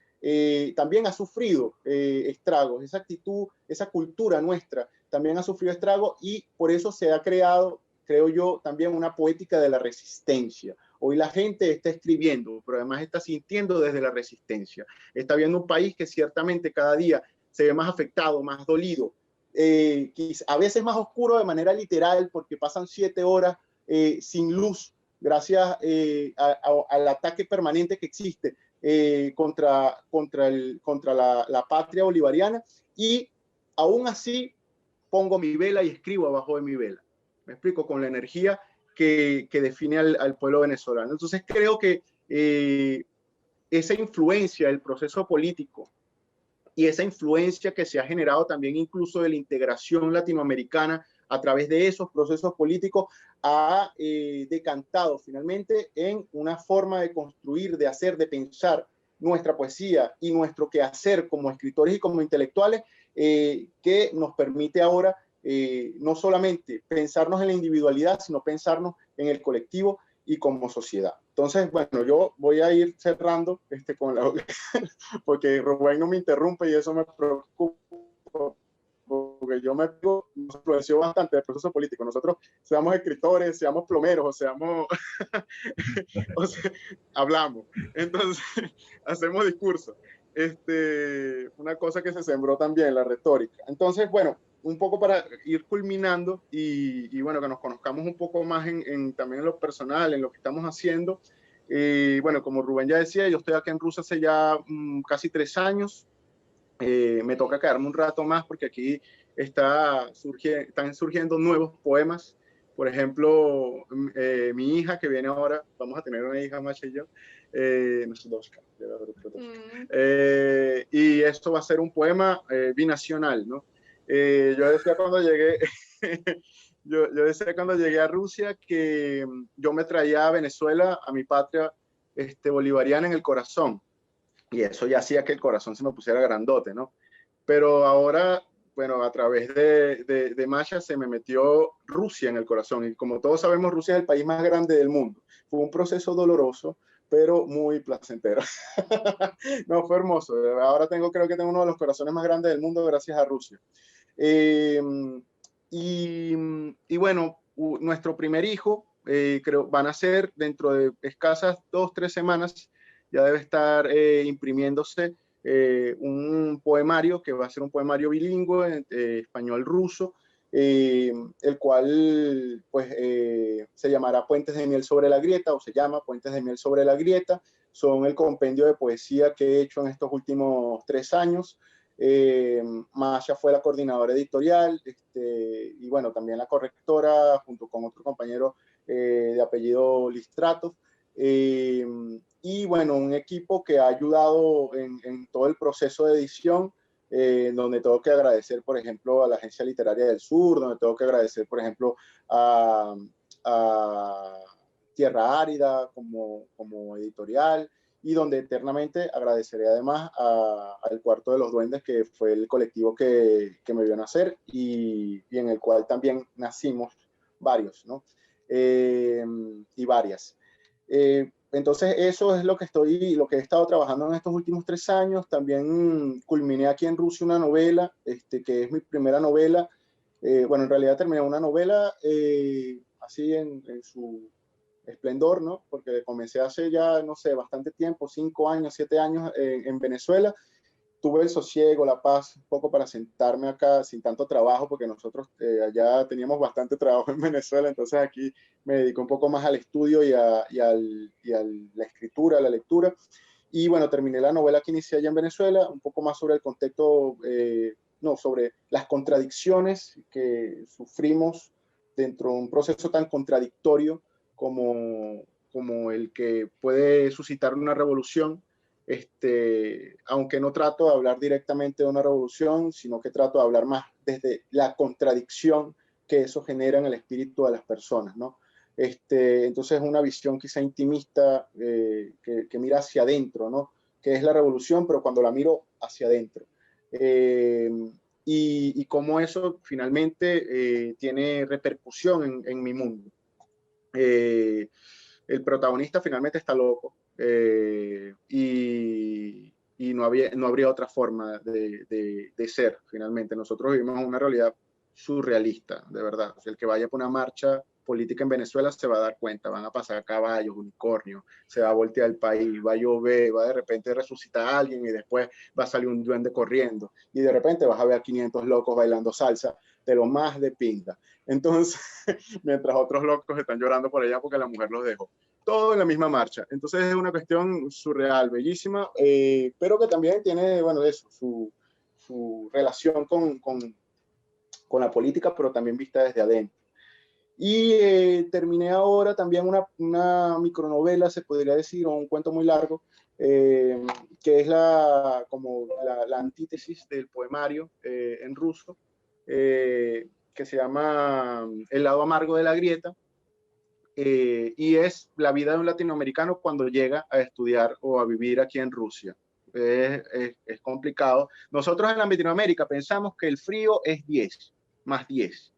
también ha sufrido estragos, esa actitud, esa cultura nuestra también ha sufrido estragos, y por eso se ha creado, creo yo, también una poética de la resistencia. Hoy la gente está escribiendo, pero además está sintiendo desde la resistencia. Está viendo un país que ciertamente cada día se ve más afectado, más dolido, a veces más oscuro de manera literal, porque pasan 7 horas sin luz, gracias al ataque permanente que existe contra la patria bolivariana, y aún así pongo mi vela y escribo abajo de mi vela. Me explico, con la energía que define al pueblo venezolano. Entonces creo que esa influencia del proceso político y esa influencia que se ha generado también incluso de la integración latinoamericana a través de esos procesos políticos ha decantado finalmente en una forma de construir, de hacer, de pensar nuestra poesía y nuestro quehacer como escritores y como intelectuales, que nos permite ahora no solamente pensarnos en la individualidad, sino pensarnos en el colectivo y como sociedad. Entonces, bueno, yo voy a ir cerrando con porque Rubén no me interrumpe y eso me preocupa, porque yo me influenció bastante del proceso político. Nosotros seamos escritores, seamos plomeros, o seamos, hablamos. Entonces, hacemos discursos. Una cosa que se sembró también, la retórica. Entonces, bueno, un poco para ir culminando y bueno, que nos conozcamos un poco más también en lo personal, en lo que estamos haciendo. Bueno, como Rubén ya decía, yo estoy aquí en Rusia hace ya casi 3 años. Me toca quedarme un rato más porque aquí están surgiendo nuevos poemas. Por ejemplo, mi hija que viene ahora, vamos a tener una hija más y yo, y esto va a ser un poema binacional, ¿no? Yo decía cuando llegué, yo decía cuando llegué a Rusia que yo me traía a Venezuela, a mi patria bolivariana, en el corazón, y eso ya hacía que el corazón se me pusiera grandote, ¿no? Pero ahora, bueno, a través de Masha se me metió Rusia en el corazón, y como todos sabemos, Rusia es el país más grande del mundo. Fue un proceso doloroso, pero muy placentero. No, fue hermoso. Ahora creo que tengo uno de los corazones más grandes del mundo gracias a Rusia. Y bueno, nuestro primer hijo creo van a ser dentro de escasas 2-3 semanas, ya debe estar imprimiéndose un poemario que va a ser un poemario bilingüe, español-ruso, el cual pues se llamará Puentes de Miel sobre la Grieta, o se llama Puentes de Miel sobre la Grieta. Son el compendio de poesía que he hecho en estos últimos 3 años. Masha fue la coordinadora editorial, y bueno, también la correctora, junto con otro compañero de apellido Listrato. Y bueno, un equipo que ha ayudado en todo el proceso de edición, donde tengo que agradecer, por ejemplo, a la Agencia Literaria del Sur, donde tengo que agradecer, por ejemplo, a Tierra Árida como editorial, y donde eternamente agradeceré además al Cuarto de los Duendes, que fue el colectivo que me vio nacer y en el cual también nacimos varios, ¿no? Y varias. Entonces eso es lo que he estado trabajando en estos últimos 3 años. También culminé aquí en Rusia una novela, que es mi primera novela. Bueno, en realidad terminé una novela así en su esplendor, ¿no? Porque comencé hace ya, no sé, bastante tiempo, 5 años, 7 años en Venezuela. Tuve el sosiego, la paz, un poco para sentarme acá sin tanto trabajo, porque nosotros allá teníamos bastante trabajo en Venezuela, entonces aquí me dedico un poco más al estudio y a la escritura, a la lectura. Y bueno, terminé la novela que inicié allá en Venezuela, un poco más sobre el contexto, sobre las contradicciones que sufrimos dentro de un proceso tan contradictorio como el que puede suscitar una revolución. aunque no trato de hablar directamente de una revolución, sino que trato de hablar más desde la contradicción que eso genera en el espíritu de las personas, ¿no? Entonces es una visión quizá intimista que mira hacia adentro, ¿no? Que es la revolución, pero cuando la miro hacia adentro. Y cómo eso finalmente tiene repercusión en mi mundo. El protagonista finalmente está loco y no habría otra forma de ser finalmente. Nosotros vivimos una realidad surrealista, de verdad. El que vaya por una marcha política en Venezuela se va a dar cuenta, van a pasar caballos, unicornios, se va a voltear el país, va a llover, va de repente a resucitar a alguien y después va a salir un duende corriendo y de repente vas a ver a 500 locos bailando salsa de lo más de pinta. Entonces, mientras otros locos están llorando por allá porque la mujer los dejó. Todo en la misma marcha. Entonces es una cuestión surreal, bellísima, pero que también tiene, bueno, eso, su relación con la política, pero también vista desde adentro. Y terminé ahora también una micronovela, se podría decir, o un cuento muy largo, que es como la antítesis del poemario en ruso, que se llama El lado amargo de la grieta, y es la vida de un latinoamericano cuando llega a estudiar o a vivir aquí en Rusia. Es complicado. Nosotros en Latinoamérica pensamos que el frío es 10, más 10.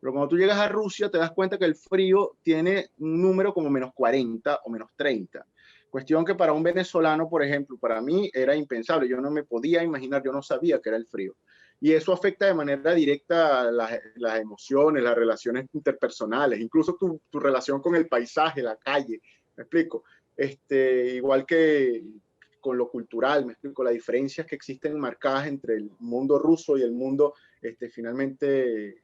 Pero cuando tú llegas a Rusia te das cuenta que el frío tiene un número como menos 40 o menos 30. Cuestión que para un venezolano, por ejemplo, para mí era impensable. Yo no me podía imaginar, yo no sabía que era el frío. Y eso afecta de manera directa las emociones, las relaciones interpersonales, incluso tu relación con el paisaje, la calle. ¿Me explico? Igual que con lo cultural, me explico, las diferencias que existen marcadas entre el mundo ruso y el mundo finalmente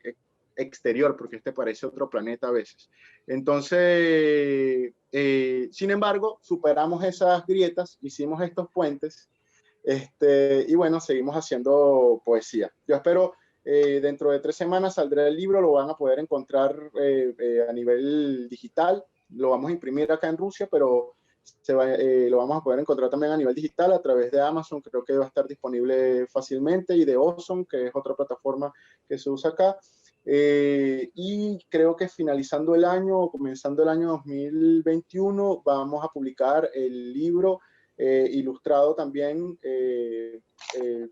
exterior, porque parece otro planeta a veces. Entonces, sin embargo, superamos esas grietas, hicimos estos puentes, y bueno, seguimos haciendo poesía. Yo espero, dentro de 3 semanas saldrá el libro, lo van a poder encontrar a nivel digital, lo vamos a imprimir acá en Rusia, pero lo vamos a poder encontrar también a nivel digital a través de Amazon, creo que va a estar disponible fácilmente, y de Ozon, que es otra plataforma que se usa acá. Y creo que finalizando el año o comenzando el año 2021 vamos a publicar el libro ilustrado también,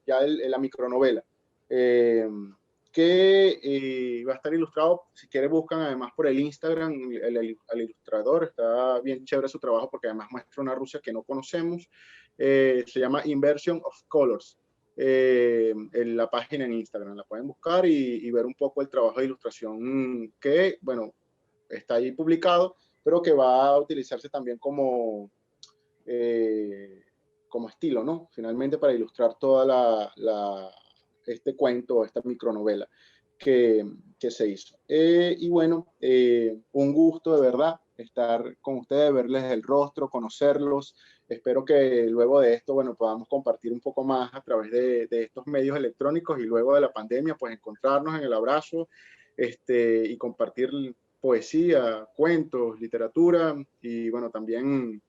ya la micronovela, que va a estar ilustrado. Si quieren buscan además por el Instagram al ilustrador, está bien chévere su trabajo porque además muestra una Rusia que no conocemos. Se llama Inversion of Colors. En la página en Instagram la pueden buscar y ver un poco el trabajo de ilustración que, bueno, está ahí publicado, pero que va a utilizarse también como estilo, ¿no? Finalmente para ilustrar toda este cuento, esta micronovela que se hizo. Y bueno, un gusto de verdad estar con ustedes, verles el rostro, conocerlos. Espero que luego de esto, bueno, podamos compartir un poco más a través de estos medios electrónicos y luego de la pandemia, pues encontrarnos en el abrazo y compartir poesía, cuentos, literatura y bueno, también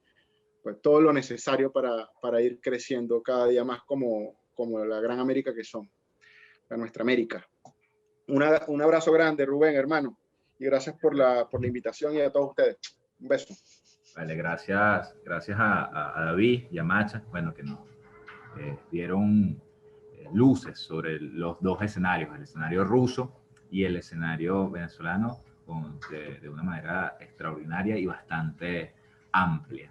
pues todo lo necesario para ir creciendo cada día más como la gran América que somos, nuestra América. Un abrazo grande, Rubén, hermano, y gracias por la invitación y a todos ustedes. Un beso. Vale, gracias a David y a Macha, bueno, que nos dieron luces sobre los dos escenarios, el escenario ruso y el escenario venezolano, de una manera extraordinaria y bastante amplia.